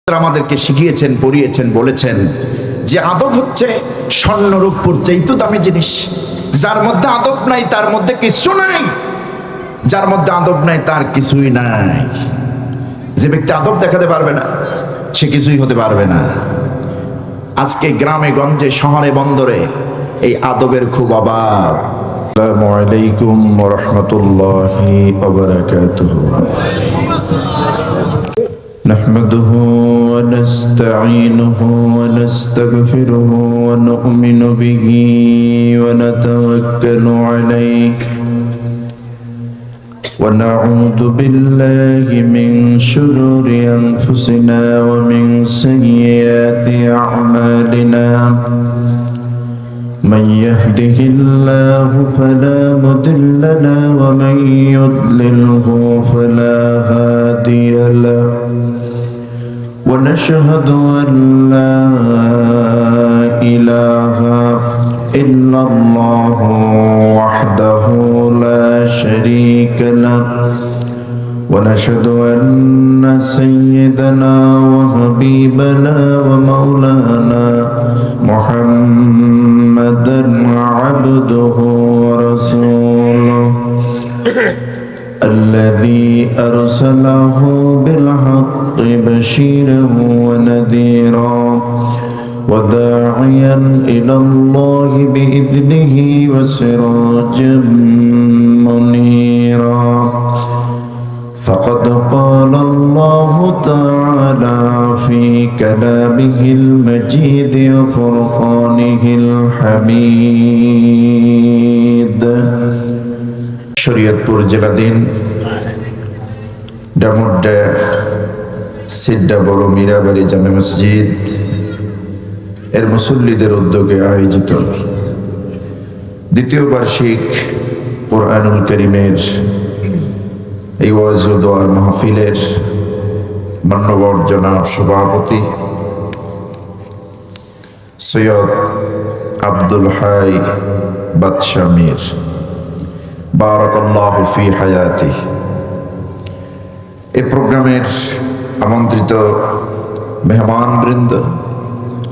আমাদেরকে শিখিয়েছেন, পড়িয়েছেন, বলেছেন যে আদব হচ্ছে স্বর্ণরূপর চাইতে দামি জিনিস। যার মধ্যে আদব নাই তার মধ্যে কিছু নাই, যার মধ্যে আদব নাই তার কিছুই নাই। যে ব্যক্তি আদব দেখাতে পারবে না সে কিছুই হতে পারবে না। আজকে গ্রামে গঞ্জে শহরে বন্দরে এই আদবের খুব অভাব। আসসালামু আলাইকুম ওয়া রাহমাতুল্লাহি ওয়া বারাকাতুহু। نحمده ونستعينه ونستغفره ونؤمن به ونتوكل عليه ونعوذ بالله من شرور أنفسنا ومن سيئات أعمالنا من يهده الله فلا مضل له ومن يضلله فلا هادي له ونشهد أن لا إله إلا الله وحده لا شريك له ونشهد أن سيدنا وحبيبنا ومولانا محمدا عبده ورسوله الذي أرسله بالحق بشيرا ونذيرا وداعيا إلى الله بإذنه وسراجا منيرا فقد قال الله تعالى في كلامه المجيد وفرقانه الحميد। শরীয়তপুর জেলাধীন ডামুড্ডা সিড্ডা বড় মীরাবাড়ি জামে মসজিদ এর মুসল্লিদের উদ্যোগে আয়োজিত দ্বিতীয় বার্ষিক কোরআনুল কারীমের এই ওয়াজ ও দোয়ার মাহফিলের মান্যবর জনাব সভাপতি সৈয়দ আব্দুল হাই বাদশাহ মীর বারাকাল্লাহু ফি হায়াতি, এই প্রোগ্রামের আমন্ত্রিত মেহমান বৃন্দ,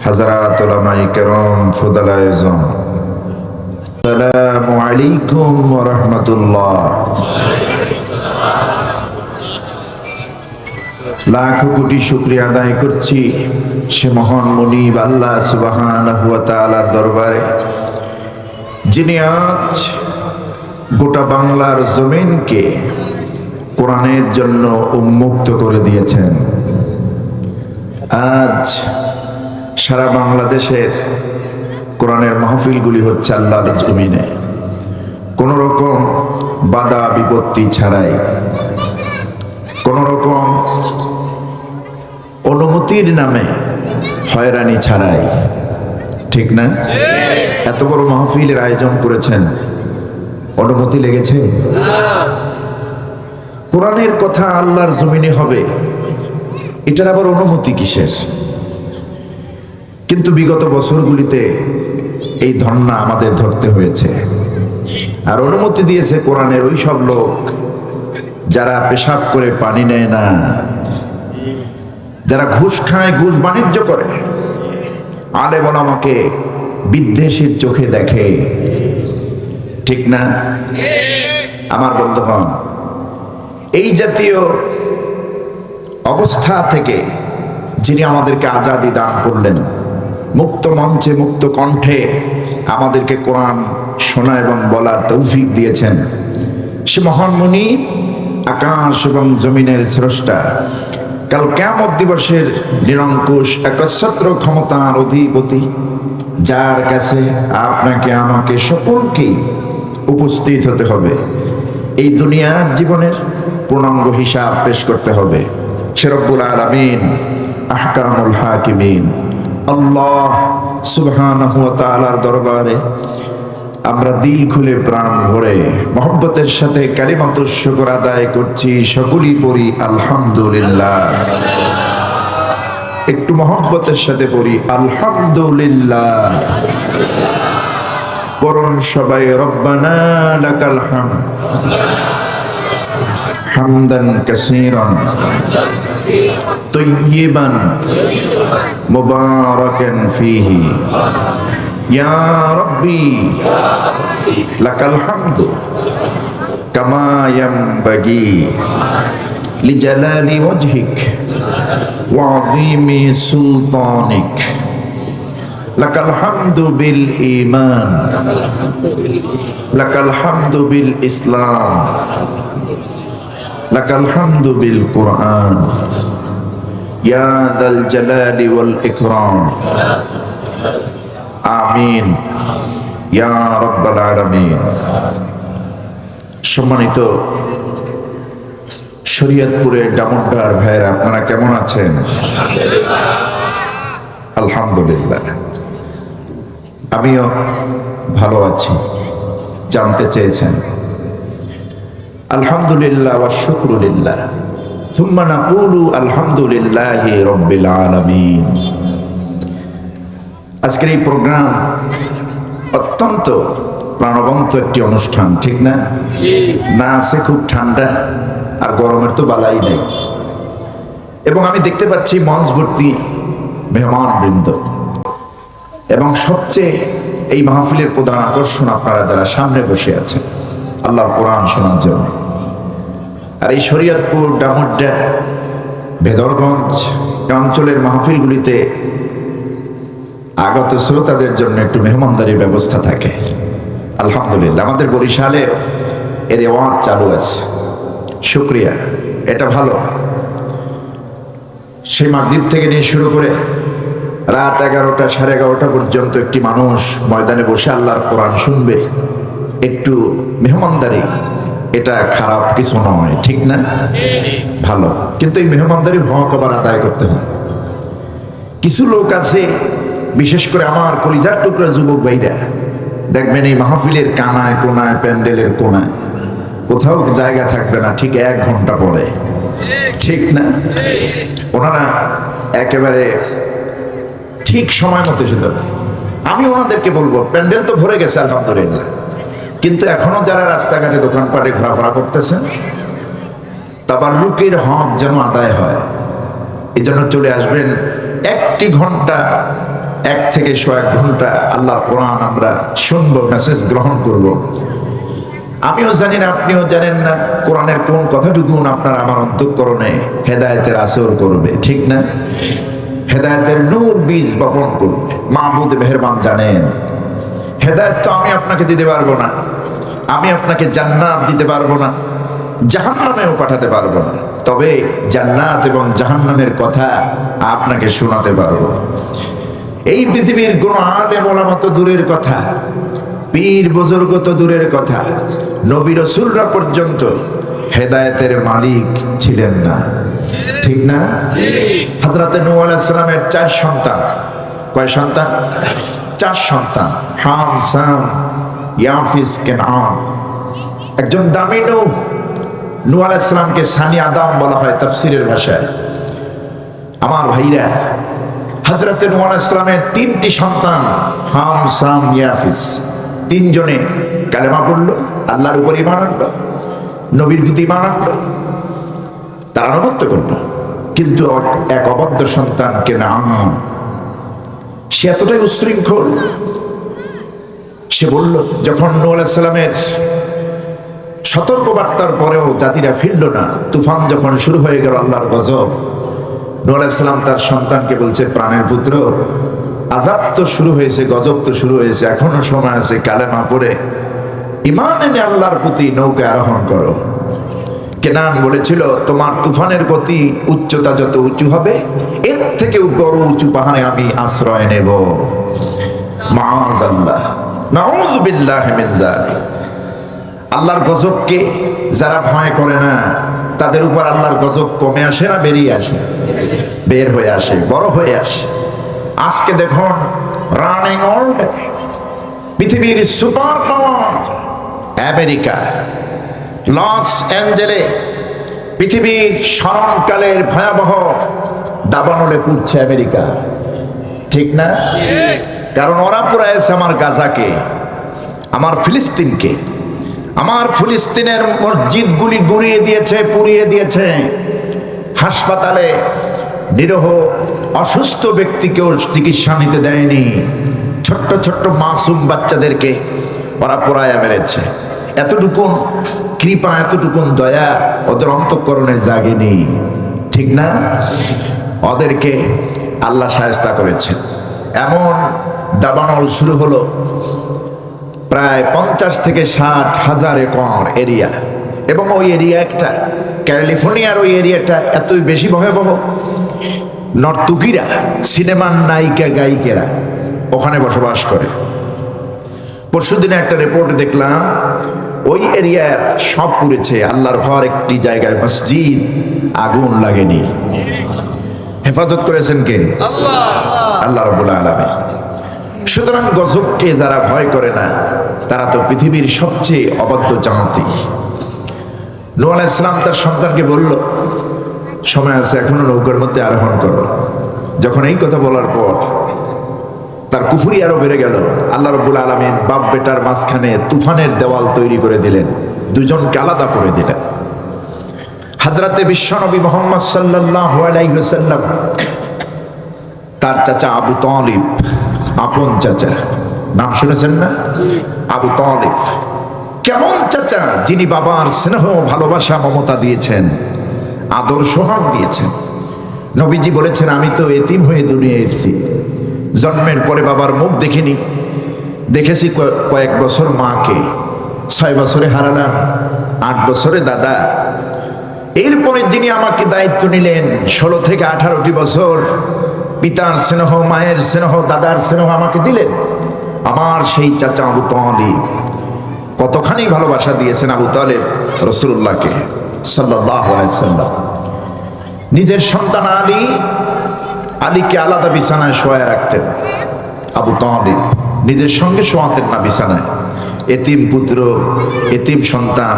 হাজরাত উলামায়ে কেরাম, ফুদালায়ে আযম, আসসালামু আলাইকুম ওয়া রাহমাতুল্লাহ। লাখ কোটি শুকরিয়া আদায় করছি সে মহান মুনিব আল্লাহ সুবহানাহু ওয়া তাআলার দরবারে, যিনি আজ গোটা বাংলার জমিনকে কোরআনের জন্য উন্মুক্ত করে দিয়েছেন। আজ সারা বাংলাদেশের কোরআনের মাহফিলগুলি হচ্ছে আল্লাহর জমিনে, কোন রকম বাধা বিপত্তি ছাড়াই, কোন রকম অনুমতির নামে হয়রানি ছাড়াই, ঠিক না? এত বড় মাহফিলের আয়োজন করেছেন, অনুমতি লেগেছে? কোরআনের কথা আল্লাহর জমিনে হবে, এটার আবার অনুমতি কিসের? কিন্তু বিগত বছরগুলিতে এই ধর্ণা আমাদের ধরতে হয়েছে। আর অনুমতি দিয়েছে কোরআনের ওই সব লোক যারা পেশাব করে পানি নেয় না, যারা ঘুষ খায়, ঘুষ বাণিজ্য করে, আলেম ওলামাকে বিদ্বেষের চোখে দেখে, ঠিক না? আমার বন্ধুগণ, এই জাতীয় অবস্থা থেকে যিনি আমাদেরকে আজাদি দান করলেন, মুক্ত মঞ্চে মুক্ত কণ্ঠে আমাদেরকে কোরআন শোনা এবং বলার তৌফিক দিয়েছেন, সে মহান মুনি, আকাশ এবং জমিনের স্রষ্টা, কাল কিয়ামত দিবসের নিরঙ্কুশ একচ্ছত্র ক্ষমতার অধিপতি, যার কাছে আপনাকে আমাকে সকলকে উপস্থিত হতে হবে, এই দুনিয়ার জীবনের পূর্ণাঙ্গ হিসাব পেশ করতে হবে। সে রব্বুল আলামিন, আহকামুল হাকিমিন আল্লাহ সুবহানাহু ওয়া তাআলার দরবারে আমরা দিল খুলে প্রাণ ভরে মহব্বতের সাথে কালিমাতুশ শুকর আদায় করছি। সকলেই পড়ি আলহামদুলিল্লাহ। একটু মহব্বতের সাথে পড়ি আলহামদুলিল্লাহ। পড়ুন সবাই রব্বানা লাকাল হামদ হামদান কাসীরান তৈয়িবান মুবারাকান ফীহি ইয়া রাব্বি লাকাল হামদু কামা ইয়ানবাগি লিজালালি ওয়াজহিক ওয়া আযীমি সুলতানিক লাকাল হামদু বিল ঈমান লাকাল হামদু বিল ইসলাম লাকাল হামদু বিল কুরআন ইয়া যাল জালালি ওয়াল ইকরাম আমিন ইয়া রাব্বাল আলামিন। সম্মানিত শরীয়তপুরের ডামুড্ডার ভাইয়েরা, আপনারা কেমন আছেন? আলহামদুলিল্লাহ, আমিও ভালো আছি। জানতে চেয়েছেন, আলহামদুলিল্লাহ ওয়া শুকরুলিল্লাহ সুম্মা নাকুলু আলহামদুলিল্লাহি রাব্বিল আলামিন। আজকের এই প্রোগ্রাম অত্যন্ত প্রাণবন্ত একটি অনুষ্ঠান, ঠিক না? না আছে খুব ঠান্ডা, আর গরমের তো বালাই নেই। এবং আমি দেখতে পাচ্ছি মঞ্চ ভর্তি মেহমান বৃন্দ, এবং সবচেয়ে এই মাহফিলের প্রধান আকর্ষণ আপনারা যারা সামনে বসে আছেন আল্লাহর কোরআন শোনার জন্য। আর এই শরীয়তপুর, ডামুড্ডা, বেদরগঞ্জ অঞ্চলের মাহফিলগুলিতে আগত শ্রোতাদের জন্য একটু মেহমানদারির ব্যবস্থা থাকে। আলহামদুলিল্লাহ, আমাদের বরিশালে এর ওয়াজ চালু আছে, শুকরিয়া, এটা ভালো। সেই মাগরিব থেকে নিয়ে শুরু করে রাত 11টা, 11:30 পর্যন্ত একটি মানুষ ময়দানে বসে আল্লাহর কোরআন শুনবে, একটু মেহমানদারি, এটা খারাপ কিছু নয়, ঠিক না? ভালো। কিন্তু এই মেহমানদারির হক আবার আদায় করতে হবে। কিছু লোক আছে, বিশেষ করে আমার কলিজার টুকরা যুবক ভাইরা, দেখবেন এই মাহফিলের কানায় কোনায়, প্যান্ডেলের কোনায় কোথাও জায়গা থাকবে না ঠিক 1 ঘন্টা পরে, ঠিক না? ওনারা একেবারে ঠিক সময় মতো এসে যাবে। আমি ওনাদেরকে বলবো, প্যান্ডেল তো ভরে গেছে আলহামদুলিল্লাহ, কিন্তু এখনো যারা রাস্তাঘাটে দোকানপাটে ঘোরাফেরা করতেছেন, তাবাররুকের হক যেন আদায় হয়, এই জন্য চলে আসবেন। 1 ঘন্টা, 1 থেকে 1 ঘন্টা আল্লাহর কোরআন আমরা শুনবো, মেসেজ গ্রহণ করব। আমিও জানি না, আপনিও জানেন না কোরআনের কোন কথাটুকু আপনার আমার অন্তঃকরণে হেদায়েতের আসর করবে, ঠিক না? হেদায়েতের নূর বীজ বপন করবে। মাহবুব মেহেরবান জানেন, হেদায়েত তো আমি আপনাকে দিতে পারবো না, আমি আপনাকে জান্নাত দিতে পারবো না, জাহান্নামেও পাঠাতে পারবো না, তবে জান্নাত এবং জাহান্নামের কথা আপনাকে শোনাতে পারবো। এই পৃথিবীর কোন আলেম ওলামা তো দূরের কথা, পীর বুজুর্গ তো দূরের কথা, নবী রাসূলরা পর্যন্ত হেদায়েতের মালিক ছিলেন না, ঠিক না? হযরত নূহ আলাইহিস সালামের 4 সন্তান। কয় সন্তান? 4 সন্তান, হাম, সাম, ইয়াফিস, কেনান। একজন দামি নূহ আলাইহিস সালামকে সানি আদম বলা হয় তাফসীরের ভাষায়। আমার ভাইরা, হযরত নূহ আলাইহিস সালামের 3টি সন্তান, হাম, সাম, ইয়াফিস, 3 জনে কালেমা পড়লো, আল্লাহর উপর ঈমান আনলো, নবীর প্রতি ঈমান আনলো, তারা আনুগত্য করলো। কিন্তু এক অবাধ্য সন্তান কেনান, সে এতটাই উচ্ছৃঙ্খল, সে বলল, যখন নূহ আলাইহিস সালামের সতর্ক বার্তার পরেও জাতিরা ফিরল না, তুফান যখন শুরু হয়ে গেল, আল্লাহর গজব, নূহ আলাইহিস সালাম তার সন্তানকে বলছে, প্রাণের পুত্র, আযাব তো শুরু হয়েছে, গজব তো শুরু হয়েছে, এখনো সময় আছে, কালেমা পড়ে ঈমান এনে আল্লাহর প্রতি নৌকা আরোহণ করো। কেনান বলেছিল, তোমার তুফানের গতি, উচ্চতা যত উঁচু হবে, এর থেকে বড় উঁচু পাহাড়ে আমি আশ্রয় নেব। মাআযাল্লাহ, নাউযু বিল্লাহি মিন যালিক। আল্লাহর গজবকে যারা ভয় করে না, তাদের উপর আল্লাহর গজব কমে আসে না বেরিয়ে আসে? বের হয়ে আসে, বড় হয়ে আসে। আজকে দেখুন, রানিং ওয়ার্ল্ড, পৃথিবীর সুপার পাওয়ার আমেরিকা, লস অ্যাঞ্জেলে পৃথিবীর স্মরণকালের ভয়াবহ দাবানলে পুড়ছে আমেরিকা, ঠিক না? কারণ ওরা পুরাইছে আমার গাজাকে, আমার ফিলিস্তিনকে, আমার ফিলিস্তিনের মসজিদগুলি গুড়িয়ে দিয়েছে, পুড়িয়ে দিয়েছে। হাসপাতালে নিরহ অসুস্থ ব্যক্তিকেও চিকিৎসা নিতে দেয়নি। ছোট্ট ছোট্ট মাসুম বাচ্চাদেরকে ওরা পোড়ায়া মেরেছে। এতটুকুন কৃপা, এতটুকুন দয়া ওদের অন্তঃকরণে জাগেনি, ঠিক না? ওদেরকে আল্লাহ শায়েস্তা করেছেন। এমন দাবানল শুরু হলো, প্রায় 50 থেকে 60 হাজার একর এরিয়া, এবং ওই এরিয়া একটা ক্যালিফোর্নিয়ার ওই এরিয়াটা এতই বেশি ভয়াবহ, নর্তকীরা, সিনেমার নায়িকা গায়িকেরা ওখানে বসবাস করে। পরশুদিনে একটা রিপোর্টে দেখলাম ওই এরিয়ার সব পুড়েছে, আল্লাহর ঘর একটি জায়গায় মসজিদ আগুন লাগেনি। হেফাজত করেছেন কে? আল্লাহ রাব্বুল আলামিন। সুতরাং গজবকে যারা ভয় করে না তারা তো পৃথিবীর সবচেয়ে অবাধ্য জাতি। নূহ আলাইহিস সালাম তার সন্তানকে বলল, সময় আছে, এখনো নৌকার মধ্যে আরোহণ করো। যখন এই কথা বলার পর তার কুফরি আরো বেড়ে গেল। আল্লাহ রাব্বুল আলামিন বাপ বেটার মাঝখানে তুফানের দেওয়াল তৈরি করে দিলেন, দুজনকে আলাদা করে দিলেন। হযরতে বিশ্বনবী মুহাম্মদ সাল্লাল্লাহু আলাইহি ওয়াসাল্লাম তার চাচা আবু তালিব, আপন চাচা, নাম শুনেছেন না? আবু তালিব কেমন চাচা, যিনি বাবার স্নেহ, ভালোবাসা, মমতা দিয়েছেন, আদর সোহাগ দিয়েছেন। নবীজি বলেছেন, আমি তো এতিম হয়ে দুনিয়ায় এসেছি, জন্মের পরে বাবার মুখ দেখিনি, দেখেছি কয়েক বছর মাকে, 6 বছরে হারালাম, 8 বছরে দাদা। এরপরে যিনি আমাকে দায়িত্ব নিলেন 16 থেকে 18টি বছর, পিতার স্নেহ, মায়ের স্নেহ, দাদার স্নেহ আমাকে দিলেন। আমার সেই চাচা আবু তালিব কতখানি ভালোবাসা দিয়েছেন আবু তালিব রাসূলুল্লাহকে সাল্লাল্লাহু আলাইহি ওয়াসাল্লাম। নিজের সন্তান আলীকে আলাদা বিছানায় শোয়ায় রাখতেন। আবু তালিব নিজের সঙ্গে শোয়াতেন না বিছানায়। এতিম পুত্র, এতিম সন্তান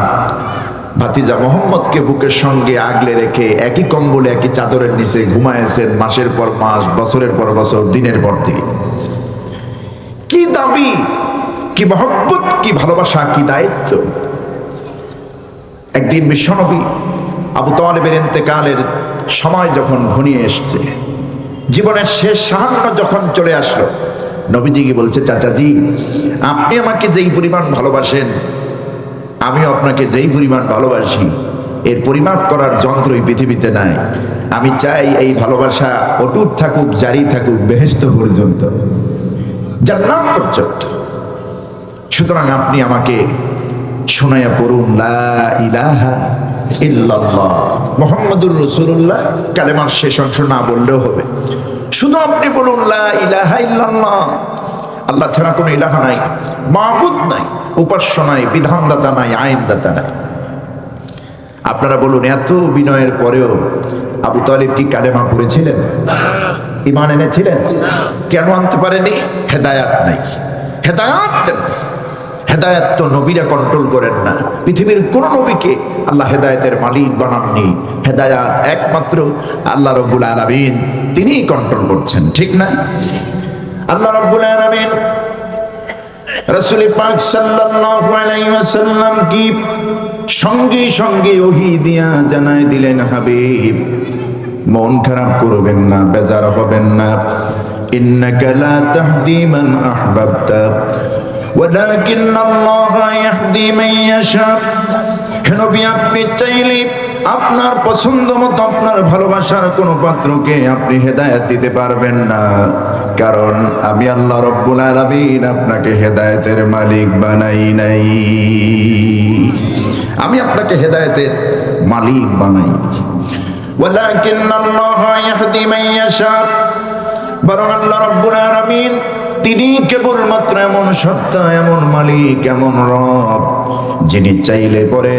ভাতিজা মোহাম্মদকে বুকের সঙ্গে আগলে রেখে একই কম্বলে, একই চাদরের নিচে ঘুমায়েছেন মাসের পর মাস, বছরের পর বছর, দিনের পর দিন। কি দাবি, কি মহব্বত, কি ভালোবাসা, কি দায়িত্ব। একদিন বিশ্বনবী আবু তালিবের ইন্তেকালের সময় যখন ঘনিয়ে এসছে, জীবনের শেষ সাহায্য যখন চলে আসলো, নবীজিকে বলছে, চাচাজি, আপনি আমাকে যেই পরিমাণ ভালোবাসেন, আমিও আপনাকে যেই পরিমাণ ভালোবাসি, এর পরিমাপ করার যন্ত্রই পৃথিবীতে নাই। আমি চাই এই ভালোবাসা অটুট থাকুক, জারি থাকুক বেহেশত পর্যন্ত, জান্নাত পর্যন্ত। সুতরাং আপনি আমাকে শোনায়া পড়ুন, লা ইলাহা ইল্লাল্লাহ মুহাম্মাদুর রাসূলুল্লাহ। কালেমার শেষ অংশ না বললেও হবে, শুধু আপনি বলুন, লা ইলাহা ইল্লাল্লাহ। আল্লাহ ছাড়া কোনো ইলাহা নাই, মাবুদ নাই, উপাস্য নাই, বিধানদাতা নাই, আইনদাতা নাই। আপনারা বলুন, এত বিনয়ের পরেও আবু তালিব কি কালেমা পড়েছিলেন? ঈমান এনেছিলেন? কেন আনতে পারেনি? হেদায়াত নাই, হেদায়াত দেন। হেদায়াত তো নবীরা কন্ট্রোল করেন না, পৃথিবীর কোন নবীকে আল্লাহ হেদায়েতের মালিক বানাননি। হেদায়াত একমাত্র আল্লাহ রাব্বুল আলামিন, তিনিই কন্ট্রোল করছেন, ঠিক না? আল্লাহ রাব্বুল আলামিন রাসূল পাক সাল্লাল্লাহু আলাইহি ওয়াসাল্লাম কি সঙ্গে সঙ্গে ওহী দিয়া জানায় দিলেন, হাবিব, মন খারাপ করবেন না, বেজার হবেন না। ইন্নাকা লা তাহদি মান আহবাবতা ওয়ালাকিন্নাল্লাহা ইয়াহদি মান ইয়াশা। নবী, আপনি চাইলে আপনার পছন্দ মতো, আপনার ভালোবাসার কোন পাত্রকে আপনি হেদায়েত দিতে পারবেন না, কারণ আমি আল্লাহ রাব্বুল আলামিন আপনাকে হেদায়েতের মালিক বানাই নাই। আমি আপনাকে হেদায়েতের মালিক বানাই। ওয়ালাকিন্নাল্লাহা ইয়াহদি মান ইয়াশা, বরং আল্লাহ রাব্বুল আলামিন তিনি কেবলমাত্র এমন সত্তা, এমন মালিক, এমন রব, যিনি চাইলে পরে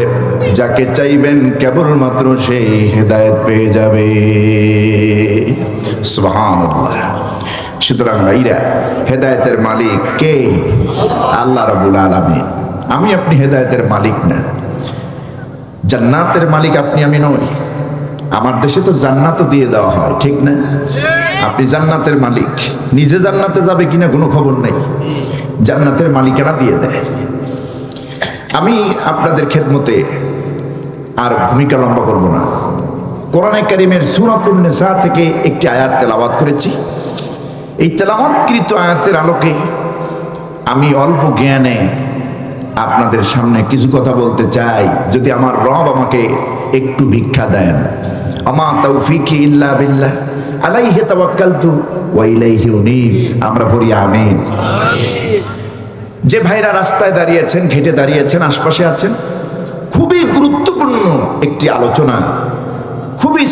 যাকে চাইবেন কেবলমাত্র সেই হেদায়েত পেয়ে যাবে। সুবহানাল্লাহ। সুতরাং ভাইরা, হেদায়েতের মালিক কে? আল্লাহ রাব্বুল আলামিন। আমি আপনি হেদায়েতের মালিক না, জান্নাতের মালিক আপনি আমি নই। আমার দেশে তো জান্নাতও দিয়ে দেওয়া হয়, ঠিক না? আপনি জান্নাতের মালিক, নিজে জান্নাতে যাবে কিনা কোনো খবর নেই, জান্নাতের মালিকেরা দিয়ে দেয়। আমি আপনাদের খেদমতে আর ভূমিকা লম্বা করব না। কোরআনে কারীমের সূরাতুন নিসা থেকে একটি আয়াত তেলাওয়াত করেছি। এই তেলাওয়াতকৃত আয়াতের আলোকে আমি অল্প জ্ঞানে আপনাদের সামনে কিছু কথা বলতে চাই, যদি আমার রব আমাকে একটু ভিক্ষা দেন। আমা তাওফীকি ইল্লা বিল্লাহ আলাইহি তাওয়াক্কালতু ওয়া ইলাইহি উনীব। আমরা পড়ি আমিন। যে ভাইরা রাস্তায় দাঁড়িয়েছেন, ঘেটে দাঁড়িয়েছেন, আশপাশে আছেন, খুবই গুরুত্বপূর্ণ একটি আলোচনা, খুবই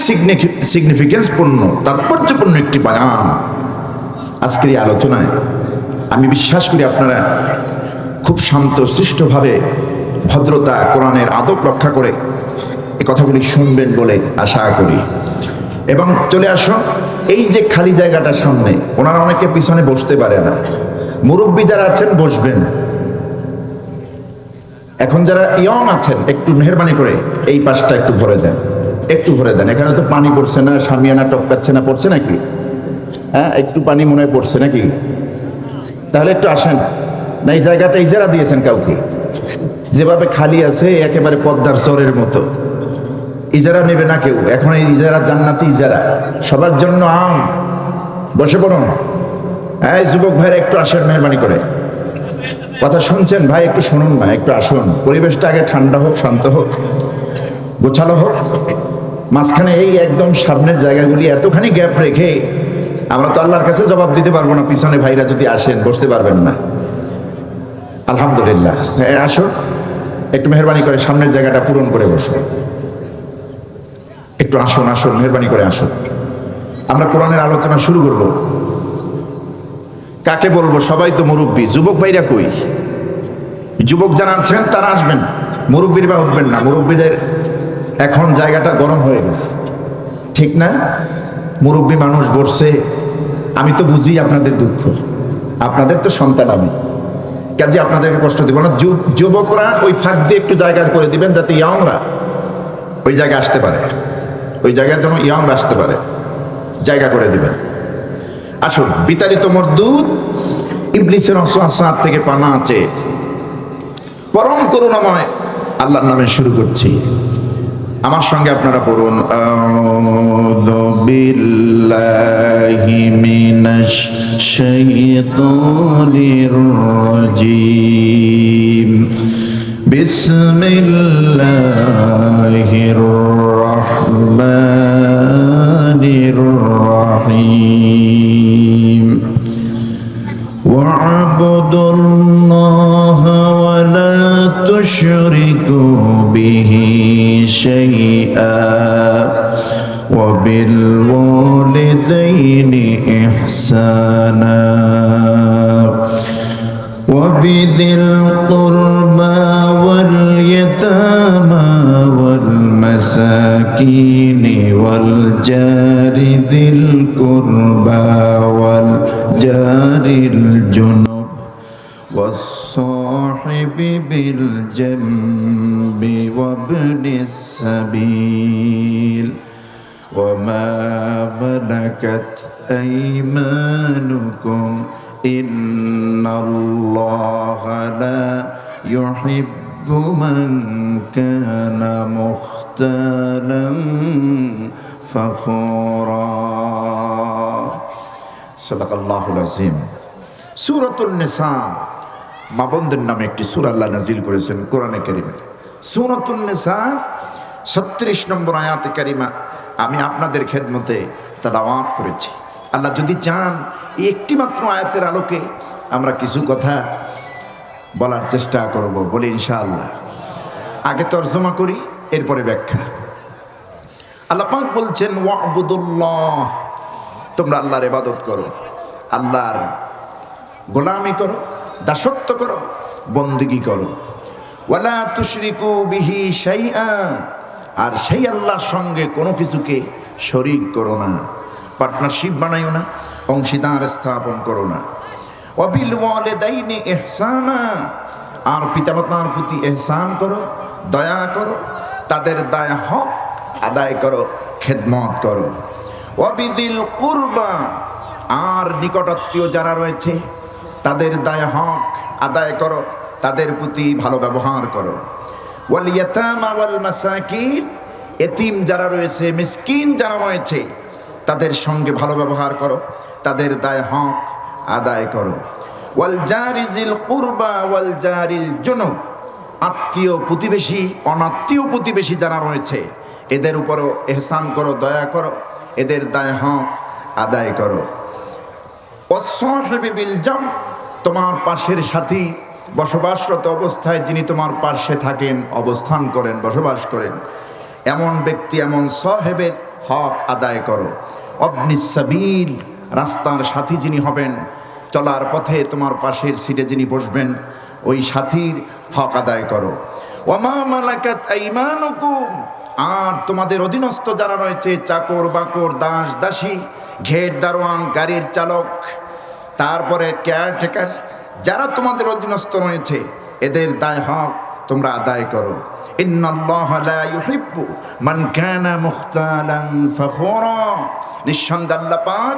সিগনিফিকেন্সপূর্ণ, তাৎপর্যপূর্ণ একটি বয়ান আজকের এই আলোচনায়। আমি বিশ্বাস করি আপনারা খুব শান্ত সৃষ্টভাবে ভদ্রতা, কোরআনের আদব রক্ষা করে এই কথাগুলি শুনবেন বলে আশা করি। এবং চলে আসুন, এই যে খালি জায়গাটা সামনে, ওনারা অনেকে পিছনে বসতে পারে না, মুরব্বী যারা আছেন বসবেন। এখন যারা ইয়ং আছেন একটু মেহরবানি করে এই পাশটা একটু ভরে দেন, একটু ভরে দেন। এখানে তো পানি পড়ছে না, সামিয়ানা টপকাচ্ছে না, পড়ছে নাকি? হ্যাঁ, একটু পানি মনে হয় পড়ছে নাকি? তাহলে একটু আসেন না, এই জায়গাটা ইজারা দিয়েছেন কাউকে? যেভাবে খালি আছে একেবারে পদ্মার চরের মতো, ইজারা নেবে না কেউ। এখন এই ইজারা জান্নাতি ইজারা, সবার জন্য আম। বসে পড়ুন। এই যুবক ভাইরা একটু আসেন মেহরবানি করে। কথা শুনছেন ভাই? একটু শুনুন না, একটু আসুন। পরিবেশটা আগে ঠান্ডা হোক, শান্ত হোক, গোছালো হোক। মাঝখানে এই একদম সামনের জায়গাগুলি এতখানি গ্যাপ রেখে আমরা তো আল্লাহর কাছে জবাব দিতে পারবো না। পিছনে ভাইরা যদি আসেন বসতে পারবেন না। আলহামদুলিল্লাহ, আসুন একটু মেহরবানি করে সামনের জায়গাটা পূরণ করে বসুন। একটু আসুন, আসুন, মেহরবানি করে আসুন। আমরা কোরআনের আলোচনা শুরু করব। কাকে বলবো? সবাই তো মুরব্বী। যুবক ভাইরা কই? যুবক যারা আছেন তারা আসবেন, মুরব্বীরা উঠবেন না। মুরব্বীদের এখন জায়গাটা গরম হয়ে গেছে, ঠিক না? মুরব্বী মানুষ বসছে। আমি তো বুঝি আপনাদের দুঃখ, আপনাদের তো সন্তান আমি, কাজে আপনাদেরকে কষ্ট দিব না। যুবকরা ওই ফাঁক দিয়ে একটু জায়গা করে দিবেন যাতে ইয়ংরা ওই জায়গায় আসতে পারে, ওই জায়গায় যেন ইয়ংরা আসতে পারে, জায়গা করে দিবেন। আসুন, বিতাড়িত মরদুদ ইবলিসের ওয়াসওয়াসা থেকে পানা আছে পরম করুণাময় আল্লাহর নামে শুরু করছি। আমার সঙ্গে আপনারা পড়ুন, আউযু বিল্লাহি মিনাশ শাইতানির রাজীম। বিসমিল্লাহির রাহমানির রাহিম। ওয়া'বুদুল্লাহা ওয়া লা তুশরিকু বিহি শাইআ ওয়া বিল ওয়ালিদাইনি ইহসানা ওয়া বিযিল কুরবা ওয়াল ইয়াতামা ওয়াল মাসাকিনি ওয়াল জারি যিল কুরবা ওয়াল জারিল জুনুব والصاحب بالجنب وابن السبيل وما ملكت أيمانكم إن الله لا يحب من كان مختالا فخورا صدق الله العظيم। সূরাতুন নিসা, মা বোনদের নামে একটি সূরা আল্লাহ নাজিল করেছেন কোরআনে কারীমে। সূরাতুন নিসার 36 নম্বর আয়াতে কারিমা আমি আপনাদের খেদমতে তেলাওয়াত করেছি। আল্লাহ যদি চান এই একটি মাত্র আয়াতের আলোকে আমরা কিছু কথা বলার চেষ্টা করব, বলি ইনশাআল্লাহ। আগে তরজমা করি, এরপরে ব্যাখ্যা। আল্লাহ পাক বলছেন, ওয়া'বুদুল্লাহ, তোমরা আল্লাহর ইবাদত করো, আল্লাহর গোলামি করো, দাসত্ব করো, বন্দেগী করো। ওয়ালা তুশরিকু বিহি শাইআ, আর সেই আল্লাহর সঙ্গে কোনো কিছুকে শরীক করো না, পার্টনারশিপ বানাইও না, অংশীদার স্থাপন করো না। ওয়া বিল ওয়ালিদাইনি ইহসানা, আর পিতামাতার প্রতি ইহসান করো, দয়া করো, তাদের দায় হক আদায় করো, খেদমত করো। ওয়া বিযিল কুরবা, আর নিকটাত্মীয় যারা রয়েছে তাদের দায় হক আদায় করো, তাদের প্রতি ভালো ব্যবহার করো। ওয়াল ইয়াতামা ওয়াল মাসাকিন, এতিম যারা রয়েছে, মিসকিন যারা রয়েছে, তাদের সঙ্গে ভালো ব্যবহার করো, তাদের দায় হক আদায় করো। ওয়াল জারিজিল কুরবা ওয়াল জারিল জুনুব, আত্মীয় প্রতিবেশী, অনাত্মীয় প্রতিবেশী যারা রয়েছে এদের উপরও ইহসান করো, দয়া করো, এদের দায় হক আদায় করো। ওয়াসসাহিবি বিল জাম, তোমার পাশের সাথী, বসবাসরত অবস্থায় যিনি তোমার পাশে থাকেন, অবস্থান করেন, বসবাস করেন, এমন ব্যক্তি, এমন সাহেবের হক আদায় করো। অবনিস সাবিল, রাস্তার সাথী যিনি হবেন, চলার পথে তোমার পাশের সিটে যিনি বসবেন, ওই সাথীর হক আদায় করো। ওয়ামা মালাকাত আইমানুকুম, আর তোমাদের অধীনস্থ যারা রয়েছে, চাকর বাকর, দাস দাসী, ঘের দারোয়ান, গাড়ির চালক, তারপরে কেয়ারটেকার, যারা তোমাদের অধীনস্থ রয়েছে এদের দায় হক তোমরা আদায় করো। ইন্নাল্লাহা লা ইউহিব্বু মান কানা মুখতালান ফখুরা, নিঃসন্দেহে আল্লাহ পাক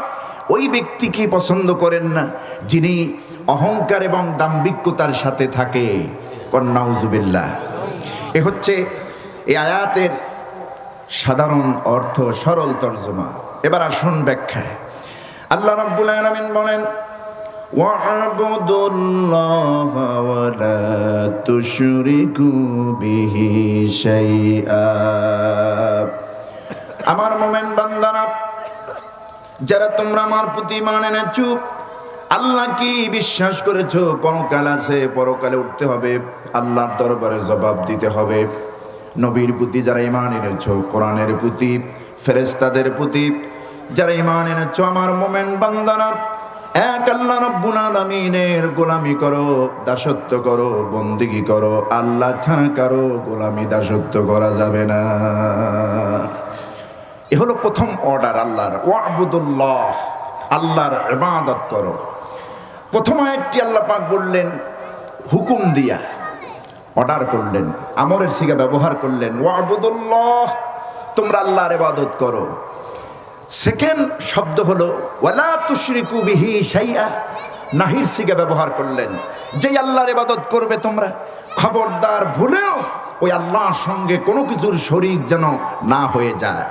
ওই ব্যক্তিকে পছন্দ করেন না যিনি অহংকার এবং দাম্ভিকতার সাথে থাকে। নাউজুবিল্লাহ। এ হচ্ছে এই আয়াতের সাধারণ অর্থ, সরল তর্জমা। এবার আসুন ব্যাখ্যায়। আল্লাহ রাব্বুল আলামিন বলেন, ওয়া'বুদুল্লাহা ওয়া লা তুশরিকু বিহি শাইআ। আমার মুমিন বান্দারা, যারা তোমরা আমার প্রতি ঈমান এনেছো, আল্লাহ কি বিশ্বাস করেছো, পরকাল আছে, পরকালে উঠতে হবে, আল্লাহর দরবারে জবাব দিতে হবে। নবীর প্রতি যারা ঈমান এনেছো, কোরআনের প্রতি, ফেরেশতাদের প্রতি যারা ঈমান এনেছো, আমার মুমিন বান্দারা, এক আল্লাহ রাব্বুল আলামিনের গোলামি করো, দাসত্ব করো, বন্দেগী করো। আল্লাহ ছাড়া কারো গোলামি, দাসত্ব করা যাবে না। এ হলো প্রথম অর্ডার আল্লাহর, ওয়া'বুদুল্লাহ, আল্লাহর ইবাদত করো। প্রথম আয়াতটি আল্লাহ পাক বললেন হুকুম দিয়া, অর্ডার করলেন, আমরের সিগা ব্যবহার করলেন, ওয়া'বুদুল্লাহ, তোমরা আল্লাহর ইবাদত করো। সেকেন্ড শব্দ হলো ওয়ালা তুশরিকু বিহি শাইআ, নাহির সিগা ব্যবহার করলেন, যে আল্লাহর ইবাদত করবে তোমরা, খবরদার ভুলেও ওই আল্লাহর সঙ্গে কোনো কিছুর শরীক যেন না হয়ে যায়।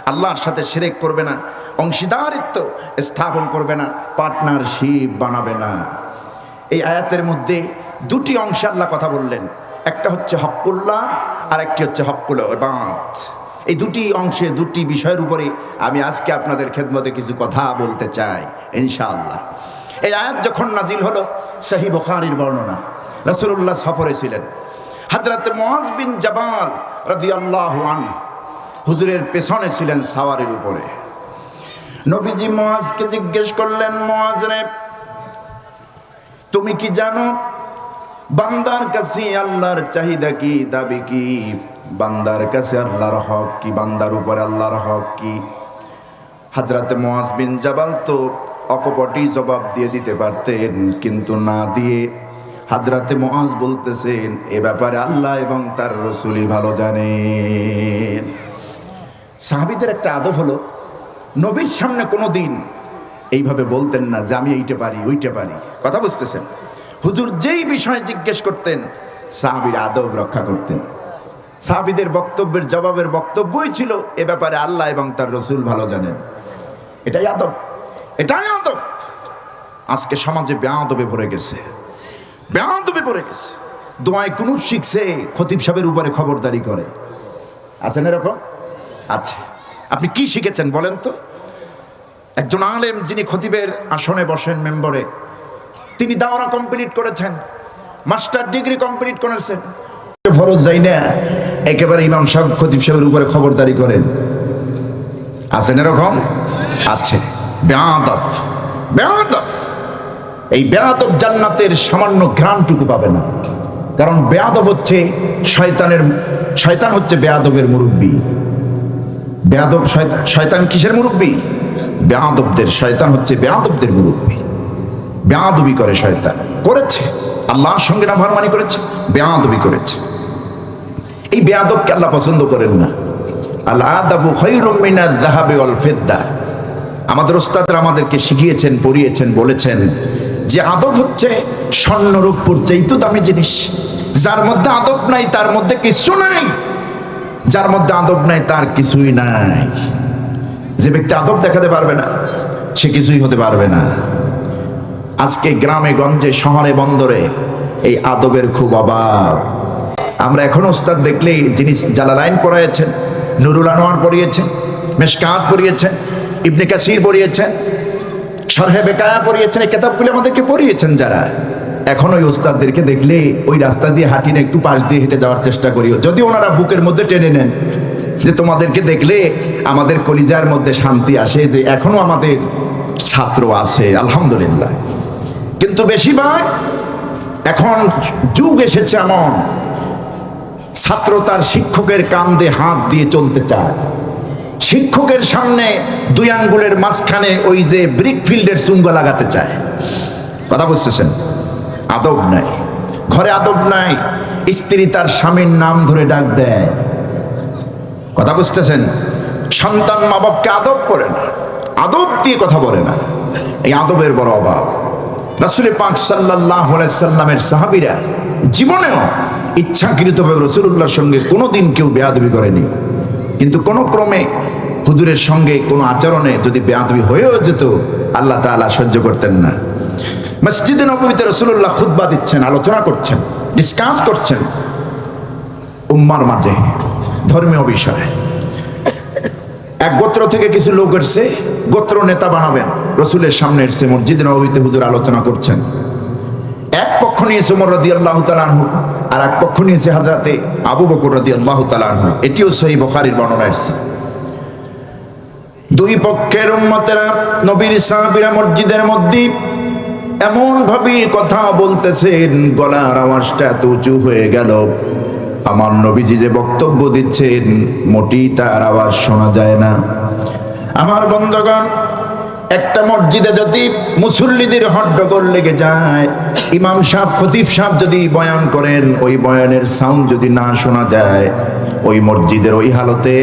আল্লাহর সাথে শিরক করবে না, অংশীদারিত্ব স্থাপন করবে না, পার্টনারশিপ বানাবে না। এই আয়াতের মধ্যে দুটি অংশে আল্লাহ কথা বললেন, একটা হচ্ছে হক্কুল্লাহ আর একটি হচ্ছে হক্কুল ইবাদ। এই দুটি অংশে, দুটি বিষয়ের উপরে আমি আজকে আপনাদের খেদমতে কিছু কথা বলতে চাই ইনশাআল্লাহ। এই আয়াত যখন নাজিল হলো, সহিহ বুখারীর বর্ণনা, রাসূলুল্লাহ সফরে ছিলেন, হযরত মুআয বিন জাবাল রাদিয়াল্লাহু আনহু হুজুরের পেছনে ছিলেন সাওয়ারির উপরে। নবীজি মুআযকে জিজ্ঞেস করলেন, মুআয রে, তুমি কি জানো বান্দার কাছে আল্লাহর চাহিদা কি, দাবি কি? বান্দার কাছে আল্লাহর হক কি, বান্দার উপরে আল্লাহর হক কি? হযরত মুআয বিন জাবাল তো অকপটই জবাব দিয়ে দিতে পারতেন, কিন্তু না দিয়ে হযরত মুআয বলতেছেন, এ ব্যাপারে আল্লাহ এবং তার রাসূলই ভালো জানেন। সাহাবীদের একটা আদব হলো, নবীর সামনে কোনোদিন এইভাবে বলতেন না যে আমি এইটা পারি, ওইটা পারি। কথা বুঝতেছেন? হুজুর যেই বিষয় জিজ্ঞেস করতেন, সাহাবীর আদব রক্ষা করতেন। সাহাবীদের বক্তব্যের জবাবের বক্তব্যই ছিল, এ ব্যাপারে আল্লাহ এবং তার রাসূল ভালো জানেন। এটাই আদব, এটাই আদব। আজকে সমাজে বেয়াদবে ভরে গেছে, বেয়াদবে ভরে গেছে। দোয়ায় কুনুত শিখছে, খতিব সাহেবের উপরে খবরদারি করে। আছেন এরকম? আচ্ছা, আপনি কি শিখেছেন বলেন তো? একজন আলেম যিনি খতিবের আসনে বসেন, মেম্বরে, তিনি দাওরা কমপ্লিট করেছেন, মাস্টার ডিগ্রি কমপ্লিট করেছেন, ফরজ যাই না একেবারে ইমাম সাহেব, খতিব সাহেবের উপরে খবরদারি করেন। আছেন এরকম? আছে। বেয়াদব, বেয়াদব। এই বেয়াদব জান্নাতের সামান্য ঘ্রাণটুকু পাবে না, কারণ বেয়াদব হচ্ছে শয়তানের, শয়তান হচ্ছে বেয়াদবের মুরব্বী। বেয়াদব শয়তান কিসের মুরব্বী? বেয়াদবদের। শয়তান হচ্ছে বেয়াদবদের মুরব্বী। বেয়াদবি করে শয়তান, করেছে, আল্লাহর সঙ্গে নাফরমানি করেছে, বেয়াদবি করেছে। এই বেয়াদবকে আল্লাহ পছন্দ করেন না। আল আদাবু খায়রুম মিনাজ যাহাবি ওয়াল ফিদ্দা। আমাদের ওস্তাদরা আমাদেরকে শিখিয়েছেন, পড়িয়েছেন, বলেছেন যে আদব হচ্ছে স্বর্ণ রূপোর চাইতে দামি জিনিস। যার মধ্যে আদব নাই তার মধ্যে কিছু নাই। যার মধ্যে আদব নাই তার কিছুই নাই। যে ব্যক্তি আদব দেখাতে পারবে না সে কিছুই হতে পারবে না। আজকে গ্রামে গঞ্জে শহরে বন্দরে এই আদবের খুব অভাব। আমরা এখন ওস্তাদ দেখলেই যিনি জালালাইন পড়িয়েছেন, নুরুল আনোয়ার পড়িয়েছেন, মেশকাত পড়িয়েছেন, ইবনে কাসির পড়িয়েছেন, শরহে বেকায়া পড়িয়েছেন, এই কিতাবগুলো আমাদেরকে পড়িয়েছেন যারা, এখন ওই ওস্তাদদেরকে দেখলে ওই রাস্তা দিয়ে হাঁটি না, একটু পাশ দিয়ে হেঁটে যাওয়ার চেষ্টা করি, যদি ওনারা বুকের মধ্যে টেনে নেন যে তোমাদেরকে দেখলে আমাদের কলিজার মধ্যে শান্তি আসে যে এখনো আমাদের ছাত্র আছে, আলহামদুলিল্লাহ। কিন্তু বেশিরভাগ এখন যুগ এসেছে এমন, ছাত্র তার শিক্ষকের কাঁধে হাত দিয়ে চলতে চায়, শিক্ষকের সামনে দুই আঙ্গুলের মাঝখানে ওই যে ব্রিক ফিল্ডের চুঙ্গ লাগাতে চায়। কথা বুঝতেছেন? আদব নাই, ঘরে আদব নাই, স্ত্রী তার স্বামীর নাম ধরে ডাক দেয়। কথা বুঝতেছেন? সন্তান মা বাপকে আদব করে না, আদব দিয়ে কথা বলে না। এই আদবের বড় অভাব। রাসূল পাক সাল্লাল্লাহু আলাইহি সাল্লামের সাহাবীরা জীবনেও ইচ্ছাকৃতভাবে রাসূলুল্লাহর সঙ্গে কোনোদিন কেউ বেয়াদবি করেনি, কিন্তু কোনো ক্রমে হুজুরের সঙ্গে কোনো আচরণে যদি বেয়াদবি হয়েও যেত আল্লাহ তাআলা সহ্য করতেন না। মসজিদে নববীতে রাসূলুল্লাহ খুতবা দিচ্ছেন, আলোচনা করছেন, ডিসকাস করছেন উম্মার মাঝে ধর্মীয় বিষয়। এক গোত্র থেকে কিছু লোক এসছে, গোত্র নেতা বানাবেন, রাসূলের সামনে এসছে, মসজিদে নববীতে হুজুর আলোচনা করছেন। এক পক্ষ নিয়েছে ওমর রাদিয়াল্লাহু তাআলা আনহু, আর এক পক্ষ নিয়েছে হযরতে আবু বকর রাদিয়াল্লাহু তাআলা আনহু। এটিও সহিহ বুখারীর বর্ণনা এসেছে। দুই পক্ষের উম্মতেরা, নবীর সাহাবীরা মসজিদের মধ্যে এমন ভাবে কথা বলতেছেন, গলার আওয়াজটা এত উঁচু হয়ে গেল, আমার নবীজি যে বক্তব্য দিচ্ছেন মোটেই তার আওয়াজ শোনা যায় না। আমার বন্ধুগণ, একটা মসজিদে যদি মুসল্লিদের হট্টগোল লেগে যায়, ইমাম সাহেব খতিব সাহেব যদি বয়ান করেন, ওই বয়ানের সাউন্ড যদি না শোনা যায়, ওই মসজিদের ওই হালতে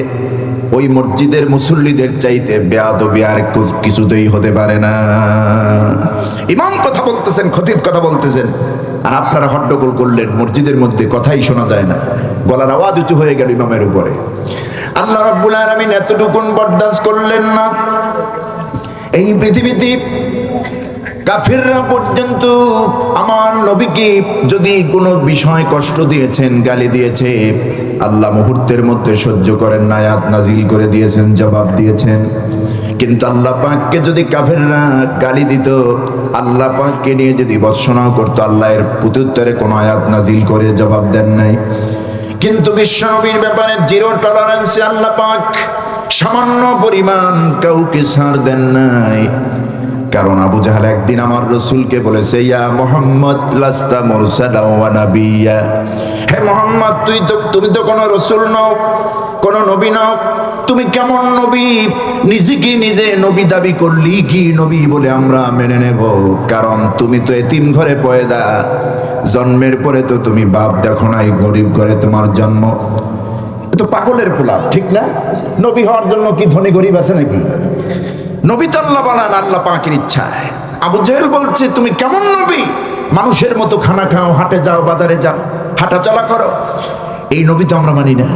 ওই মসজিদের মুসল্লিদের চাইতে বেয়াদবি আর কিছুতেই হতে পারে না। ইমাম কথা বলতেছেন, খতিব কথা বলতেছেন, আর আপনারা হট্টগোল করলেন, মসজিদের মধ্যে কথাই শোনা যায় না, গলার আওয়াজ উঁচু হয়ে গেল ইমামের উপরে। আল্লাহ রাব্বুল আলামিন এতটুকুন বরদাস্ত করলেন না। এই পৃথিবীতে কাফিররা পর্যন্ত আমার নবীকে যদি কোনো বিষয় কষ্ট দিয়েছেন, গালি দিয়েছে, আল্লাহ মুহূর্তের মধ্যে সহ্য করেন না, আয়াত নাজিল করে দিয়েছেন, জবাব দিয়েছেন। কিন্তু আল্লাহ পাককে যদি কাফিররা গালি দিত, আল্লাহ পাককে নিয়ে যদি ভর্ৎসনাও করতো, আল্লাহর প্রত্যুত্তরে কোনো আয়াত নাজিল করে জবাব দেন নাই। কিন্তু বিশ্বনবীর ব্যাপারে জিরো টলারেন্সে আল্লাহ পাক সামান্য পরিমাণ কাউকে ছাড় দেন নাই। কারণ আবু জাহেল একদিন আমার রাসূলকে বলেছে, ইয়া মুহাম্মদ লাস্তা মুরসালা ওয়া নাবিয়্যা, হে মুহাম্মদ তুমি তো কোনো রাসূল নও, কোনো নবী নও, তুমি কেমন নবী? নিজেকে নিজে নবী দাবি করলি, কি নবী বলে আমরা মেনে নেব? কারণ তুমি তো এতিম ঘরে পয়দা, জন্মের পরে তো তুমি বাপ দেখো নাই, গরিব ঘরে তোমার জন্ম। তো পাগলের পোলা, ঠিক না? নবী হওয়ার জন্য কি ধনী গরিব আছে নাকি? নবী তো আল্লাহ বানান, আল্লাহ পাকের ইচ্ছায়। আবু জাহেল বলছে, তুমি কেমন নবী? মানুষের মতো খানা খাও, হাটে যাও, বাজারে যাও, হাঁটা চলা করো। এই নবী তো আমরা মানি না।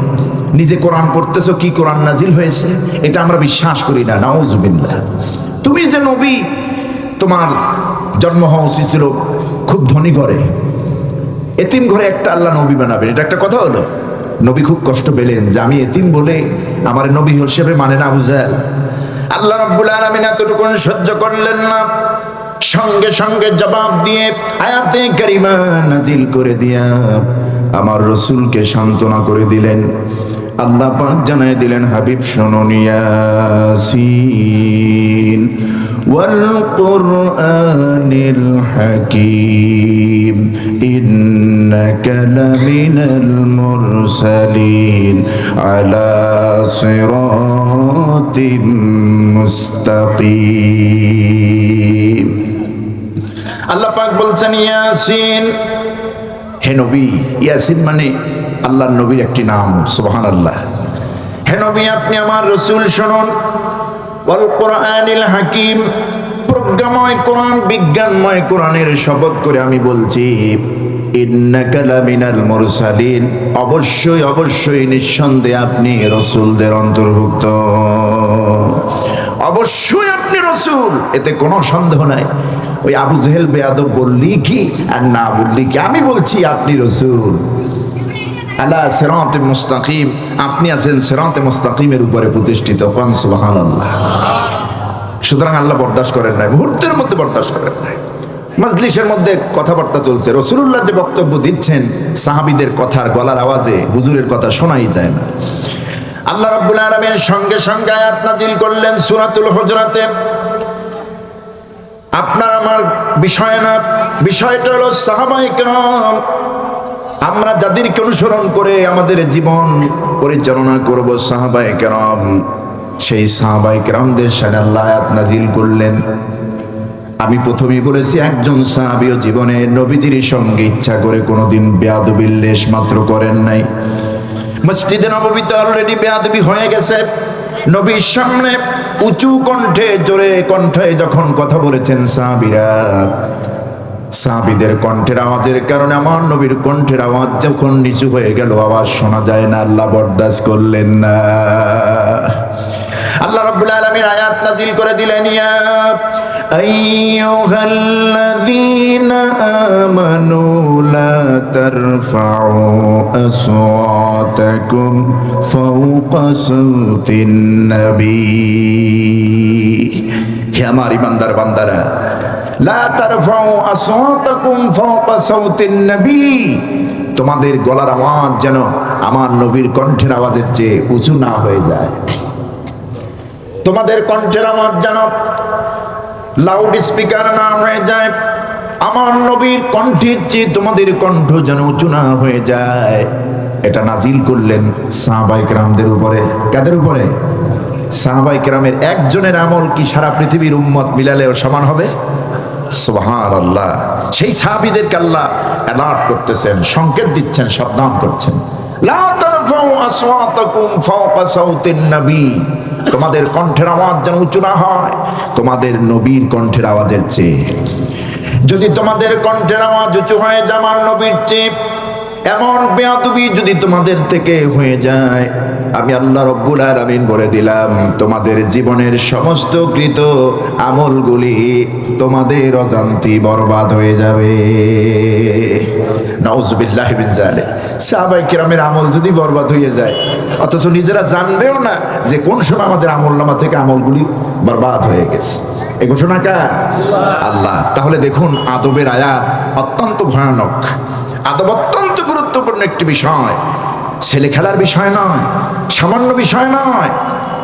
নিজে কোরআন পড়তেছো, কি কোরআন নাজিল হয়েছে এটা আমরা বিশ্বাস করি না, নাউজুবিল্লাহ। তুমি যে নবী, তোমার জন্ম হওয়া উচিত ছিল খুব ধনী ঘরে, এতিম ঘরে একটা আল্লাহ নবী বানাবেন, এটা একটা কথা হলো? নবী খুব কষ্ট পেলেন যে আমি এতিম বলে আমার নবী হিসেবে মানে না আবু জাহেল। আল্লাহ রাব্বুল আলামিন এতটুকুন সহ্য করলেন না, সঙ্গে সঙ্গে জবাব দিয়ে আয়াতে কারিমা নাজিল করে দিয়া আমার রাসূলকে সান্ত্বনা করে দিলেন। আল্লাহ পাক জানায় দিলেন, হাবিব শুনুন, ইয়াসিন ওয়াল কুরআনিল হাকীম ইন্নাকা লামিনাল মুরসালিন আলা সিরাতিম মুস্তাকিম। আল্লাহ পাক বলছেন, ইয়াসিন, হে নবী। ইয়াসিন মানে আল্লাহর নবীর একটি নাম, সুবহানাল্লাহ। হে নবী, আপনি আমার রাসূল শুনুন, ওয়াল কুরআনিল হাকীম, প্রজ্ঞাময় কোরআন, বিজ্ঞানময় কোরআনের শপথ করে আমি বলছি, ইন্নাকা লামিনাল মুরসালিন, অবশ্যই অবশ্যই নিঃসন্দেহে আপনি রাসূলদের অন্তর্ভুক্ত, অবশ্যই আপনি রাসূল, এতে কোনো সন্দেহ নাই। ওই আবু জেহেল বেয়াদব বললি কি আর না বললি কি, আমি বলছি আপনি রাসূল। আলা সিরাতে মুস্তাকিম, আপনি আছেন সিরাতে মুস্তাকিমের উপরে প্রতিষ্ঠিত। কোন সুবহানাল্লাহ। সুতরাং আল্লাহ বরদাস্ত করেন নাই, মুহূর্তের মধ্যে বরদাস্ত করেন নাই। মজলিসের মধ্যে কথাবার্তা চলছে, রাসূলুল্লাহ যে বক্তব্য দিচ্ছেন সাহাবীদের কথার গলার আওয়াজে হুজুরের কথা শোনাই যায় না। আল্লাহ রাব্বুল আলামিন সঙ্গে সঙ্গে আয়াত নাজিল করলেন সূরাতুল হুজুরাতে। আপনার আমার বিষয় না, বিষয়টা হলো সাহাবায়ে কেরাম, আমরা যাদেরকে অনুসরণ করে আমাদের জীবন পরিচালনা করব, সাহাবায়ে কেরাম, সেই সাহাবায়ে কেরামদের সাথে আল্লাহ আয়াত নাজিল করলেন। আমি প্রথমেই বলেছি একজন সাহাবীও জীবনে নবীজির সঙ্গে ইচ্ছা করে কোনোদিন বেয়াদবির লেশ মাত্র করেন নাই। মসজিদে নববীতে অলরেডি বেয়াদবি হয়ে গেছে, নবীর সামনে উঁচু কণ্ঠে জোরে কণ্ঠে যখন কথা বলেছেন সাহাবীরা, সাহাবীদের কণ্ঠের আওয়াজের কারণে আমার নবীর কণ্ঠের আওয়াজ যখন নিচু হয়ে গেল, আওয়াজ শোনা যায় না, আল্লাহ বরদাস্ত করলেন না। আল্লাহ রাব্বুল আলামিন আয়াত নাজিল করে দিলেন, ইয়া আইয়ুহাল্লাযীনা আমানু লা তারফাউ আসওয়াতাকুম ফাওকা সাওতিন নবী। হে আমার ইমানদার বান্দারা, লা তারফাউ আসওয়াতাকুম ফাওকা সাওতিন নবী, তোমাদের গলার আওয়াজ যেন আমার নবীর কণ্ঠের আওয়াজের চেয়ে উঁচু না হয়ে যায়। তোমাদের কণ্ঠের আওয়াজ যেন লাউড স্পিকার না হয়ে যায়, আমার নবীর কণ্ঠের চেয়ে তোমাদের কণ্ঠ যেন উঁচু না হয়ে যায়। এটা নাজিল করলেন সাহাবায়ে কেরামদের উপরে। কাদের উপরে? সাহাবায়ে কেরামের একজনের আমল কি সারা পৃথিবীর উম্মত মিলালেও সমান হবে? সুবহানাল্লাহ। সেই সাহাবীদেরকে আল্লাহ অ্যালার্ট করতেছেন, সংকেত দিচ্ছেন, সাবধান করছেন, লা তারফাউ আসওয়াতাকুম ফাওকা সাওতিন নবী, তোমাদের কণ্ঠের আওয়াজ যেন উঁচু না হয় তোমাদের নবীর কণ্ঠের আওয়াজের চেয়ে। যদি তোমাদের কণ্ঠের আওয়াজ উঁচু হয়ে যায় আমার নবীর চেয়ে, এমন বেয়াদবি যদি তোমাদের থেকে হয়ে যায়, আমি আল্লাহ রব্বুল আলামিন বলে দিলাম তোমাদের জীবনের সমস্ত কৃত আমলগুলি তোমাদের অজান্তে বরবাদ হয়ে যাবে। নাউযুবিল্লাহি মিন যালিক। সাহাবায়ে কেরামের আমল যদি বরবাদ হয়ে যায়, অথচ নিজেরা জানবেও না যে কোন সময় আমাদের আমলনামা থেকে আমলগুলি বরবাদ হয়ে গেছে। এই ঘোষণা কার? আল্লাহ। তাহলে দেখুন আদবের আয়াত অত্যন্ত ভয়ানক। আদব অত্যন্ত গুরুত্বপূর্ণ একটি বিষয়, ছেলে খেলার বিষয় নয়, সামান্য বিষয় নয়।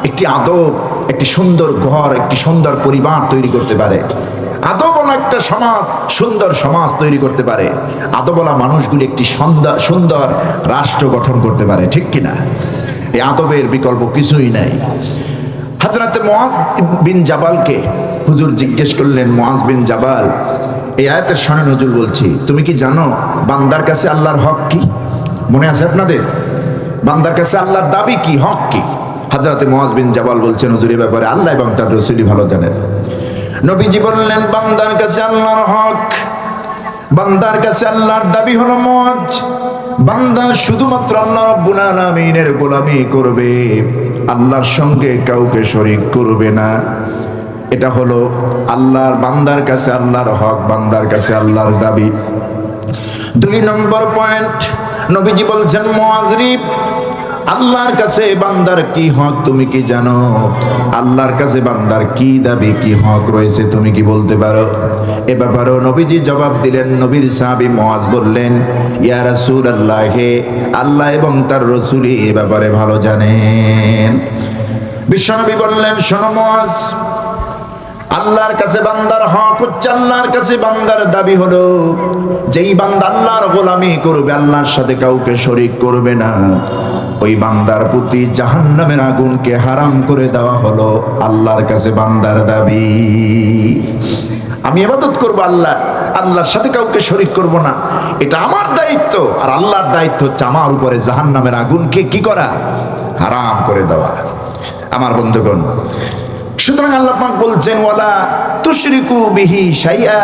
একটি আদব একটি সুন্দর ঘর, একটি সুন্দর পরিবার তৈরি করতে পারে। আদবওয়ালা একটা সমাজ সুন্দর সমাজ তৈরি করতে পারে। আদবওয়ালা মানুষগুলি একটি সুন্দর রাষ্ট্র গঠন করতে পারে, ঠিক কিনা? এই আদবের বিকল্প কিছুই নাই। হযরত মুআজ বিন জাবালকে হুজুর জিজ্ঞেস করলেন, মুআজ বিন জাবাল, এই আয়াতের শুনে হুজুর বলছি, তুমি কি জানো বান্দার কাছে আল্লাহর হক কি? মনে আছে আপনাদের? বান্দার কাছে আল্লাহর দাবি কি, হক কি? হযরত মুআজ বিন জাবাল বলছেন, হুজুর এই ব্যাপারে আল্লাহ এবং তার রাসূলই ভালো জানেন। নবীজি বললেন, বান্দার কাছে আল্লাহর হক, বান্দার কাছে আল্লাহর দাবি হলো মুআজ, বান্দা শুধুমাত্র আল্লাহ রাব্বুল আলামিনের গোলামি করবে, আল্লাহর সঙ্গে কাউকে শরীক করবে না। এটা হলো আল্লাহর বান্দার কাছে আল্লাহর হক, বান্দার কাছে আল্লাহর দাবি। 2 নম্বর পয়েন্ট, নবীজি বলছেন, মুআজ রে, আল্লাহর কাছে বান্দার কি হক তুমি কি জানো? আল্লাহর কাছে বান্দার কি দাবি, কি হক রয়েছে তুমি কি বলতে পারো? এ ব্যাপারেও নবীজি জবাব দিলেন। নবীর সাহাবী মুআজ বললেন, ইয়া রাসূলুল্লাহ, হে আল্লাহ এবং তার রাসূলই এ ব্যাপারে ভালো জানেন। বিশ্বনবী বললেন, শোনো মুআজ, আল্লাহর কাছে বান্দার হক হচ্ছে, আল্লাহর কাছে বান্দার দাবি হলো যেই বান্দা আল্লাহর গোলামি করবে, আল্লাহর সাথে কাউকে শরীক করবে না, ওই বান্দার প্রতি জাহান্নামের আগুনকে হারাম করে দেওয়া হলো আল্লাহর কাছে বান্দার দাবি। আমি ইবাদত করব আল্লাহ, আল্লাহর সাথে কাউকে শরীক করব না, এটা আমার দায়িত্ব। আর আল্লাহর দায়িত্ব হচ্ছে আমার উপরে জাহান্নামের আগুনকে কি করা? হারাম করে দেওয়া। আমার বন্ধুগণ, সুতরাং আল্লাহ পাক বলছেন, ওয়ালা তুশরিকু বিহি শাইআ,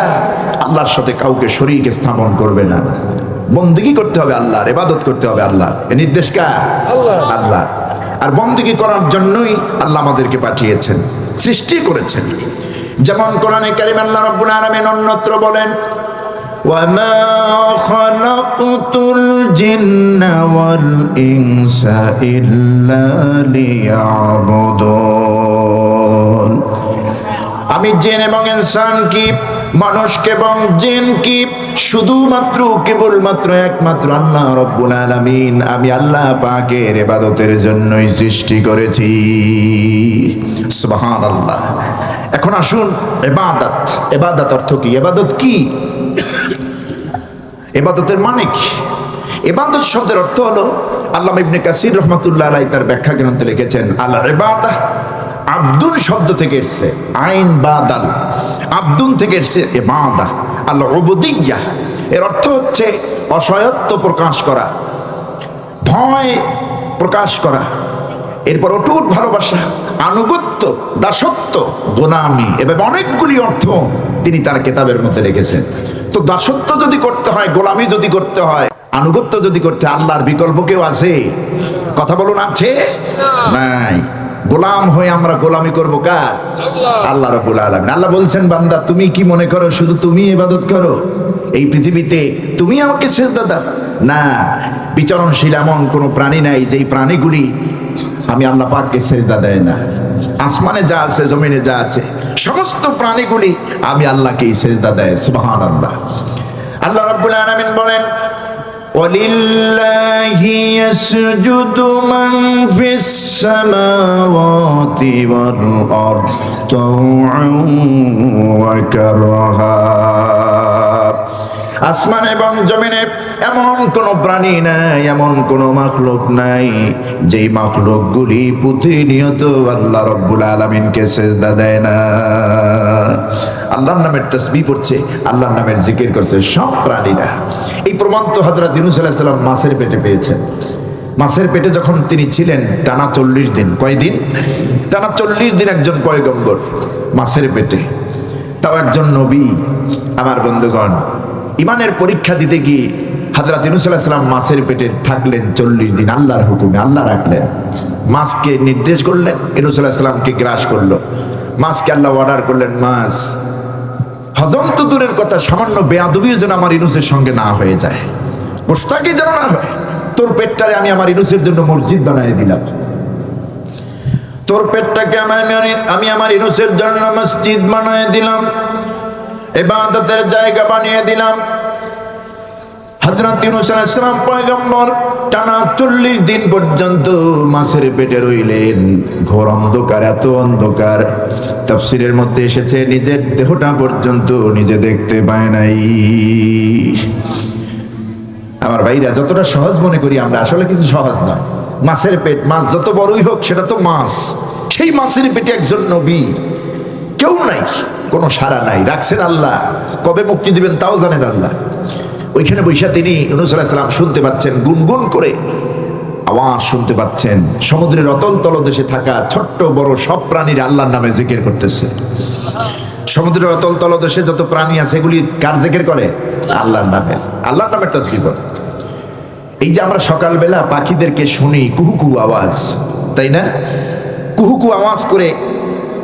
আল্লাহর সাথে কাউকে শরীক স্থাপন করবে না। বন্দেগী করতে হবে আল্লাহর, ইবাদত করতে হবে আল্লাহর। এ নির্দেশ কার? আল্লাহ। আর বন্দেগী করার জন্যই আল্লাহ আমাদেরকে পাঠিয়েছেন, সৃষ্টি করেছেন। যেমন কোরআনে কারীম আল্লাহ রাব্বুল আলামিন অন্যত্র বলেন, وَمَا خَلَقْتُ الْجِنَّ وَالْإِنسَ إِلَّا لِيَعْبُدُونَ। আমি জিন এবং ইনসান কি, মানুষকে এবং জিন কি শুধুমাত্র কেবলমাত্র একমাত্র আল্লাহ রাব্বুল আলামিন, আমি আল্লাহ পাকের ইবাদতের জন্যই সৃষ্টি করেছি। সুবহানাল্লাহ। এখন আসুন ইবাদত, ইবাদত অর্থ কি? ইবাদত কি? ইবাদতের মানে কি? ইবাদত শব্দের অর্থ হলো, আল্লামা ইবনে কাসির রাহমাতুল্লাহ আলাইহি তার ব্যাখ্যা গ্রন্থে লিখেছেন, আল ইবাদাহ আব্দুন শব্দ থেকে এসেছে, আইন বাদাল, আব্দুন থেকে এসেছে ইবাদাহ। আল উবুদিয়্যাহ এর অর্থ হচ্ছে অসহায়ত্ব প্রকাশ করা, ভয় প্রকাশ করা, এরপর অটুট ভালোবাসা, আনুগত্য, দাসত্ব, গোলামি, এভাবে অনেকগুলি অর্থ তিনি তার কিতাবের মধ্যে রেখেছেন। তো দাসত্ব যদি করতে হয়, গোলামি যদি করতে হয়, আনুগত্য যদি করতে হয়, আল্লাহর বিকল্প কেউ আছে? কথা বলুন, আছে? নাই। গোলাম হয়ে আমরা গোলামি করবো কার? আল্লাহ রাব্বুল আলামিন। আল্লাহ বলছেন, বান্দা তুমি কি মনে করো শুধু তুমি ইবাদত করো এই পৃথিবীতে, তুমি আমাকে সিজদা দাও? না, বিচরণশীল এমন কোনো প্রাণী নাই যেই প্রাণীগুলি আমি আল্লাহ পাককে সিজদা দেয় না। আসমানে যা আছে, জমিনে যা আছে, সমস্ত প্রাণীগুলি আমি আল্লাহকেই সিজদা দেয়। সুবহানাল্লাহ। আল্লাহ রাব্বুল আলামিন বলেন, ওয়ালিল্লাহি ইয়াসজুদু মান ফিস সামাওয়াতি ওয়াল আরদি তাওআন ওয়া কারহা। আসমান এবং জমিনে এমন কোন প্রাণী নাই, এমন কোন মাখলুক নাই যেই মাখলুকগুলি প্রতিনিয়ত আল্লাহ রাব্বুল আলামিনকে সিজদা দেয় না। আল্লাহর নামের তাসবিহ পড়ছে, আল্লাহর নামের জিকির করছে সব প্রাণীরা। এই প্রমাণ তো হযরত ইউনূস আলাইহিস সালাম মাছের পেটে পেয়েছেন। মাছের পেটে যখন তিনি ছিলেন টানা 40 দিন, কয়দিন? টানা 40 দিন একজন পয়গম্বর মাছের পেটে, তাও একজন নবী। আমার বন্ধুগণ, ইমানের পরীক্ষা দিতে গিয়ে হযরত ইউনূস আলাইহিস সালাম মাছের পেটে থাকলেন 40 দিন। আল্লাহর হুকুমে আল্লাহ রাখলেন, মাছকে নির্দেশ করলেন, ইউনূস আলাইহিস সালামকে গ্রাস করলো। মাছকে আল্লাহ অর্ডার করলেন, মাছ হজম তো দূরের কথা, সামান্য বেয়াদবিও যেন আমার ইউনূসের সঙ্গে না হয়ে যায়, গোশতাকি যেন না হয়। তোর পেটটারে আমি আমার ইউনূসের জন্য মসজিদ বানিয়ে দিলাম, তোর পেটটাকে আমি আমার ইউনূসের জন্য মসজিদ বানিয়ে দিলাম, ইবাদতের জায়গা বানিয়ে দিলাম। হযরত ইউনূস আলাইহিস সালাম পয়গম্বর টানা 40 দিন পর্যন্ত মাছের পেটে রইলেন। ঘোর অন্ধকার, এত অন্ধকার, তাফসীরের মধ্যে এসেছে নিজের দেহটা পর্যন্ত নিজে দেখতে পায় নাই। আমার ভাইরা, যতটা সহজ মনে করি আমরা, আসলে কিছু সহজ নয়। মাছের পেট, মাছ যত বড়ই হোক সেটা তো মাছ। সেই মাছের পেটে একজন নবী, কেউ নাই, কোনো সাড়া নাই, রাখছেন আল্লাহ। কবে মুক্তি দিবেন তাও জানেন আল্লাহ। ওইখানে বৈশা তিনি ইউনূস আলাইহিস সালাম শুনতে পাচ্ছেন, গুনগুন করে আওয়াজ শুনতে পাচ্ছেন। সমুদ্রের অতল তলদেশে থাকা ছোট্ট বড় সব প্রাণীর আল্লাহর নামে জিকির করতেছে। সমুদ্রের অতল তলদেশে যত প্রাণী আছে এগুলি কার জিকির করে? আল্লাহর নামে, আল্লাহর নামের তাসবিহ করে। এই যে আমরা সকালবেলা পাখিদেরকে শুনি কুহু কুহু আওয়াজ, তাই না? কুহু কুহু আওয়াজ করে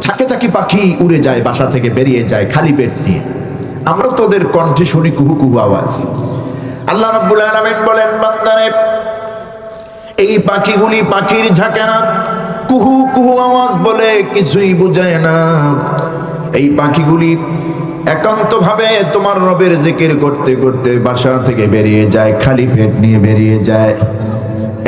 ঝাঁকে ঝাঁকে পাখি উড়ে যায়, বাসা থেকে বেরিয়ে যায় খালি পেট নিয়ে। আমরা তো ওদের কণ্ঠে শুনি কুহু কুহু আওয়াজ। আল্লাহ রাব্বুল আলামিন বলেন, বান্দারে এই পাখিগুলি পাখির ঝাঁকেরা কুহু কুহু আওয়াজ বলে কিছুই বোঝায় না। এই পাখিগুলি একান্তভাবে তোমার রবের জিকির করতে করতে বাসা থেকে বেরিয়ে যায়, খালি পেট নিয়ে বেরিয়ে যায়।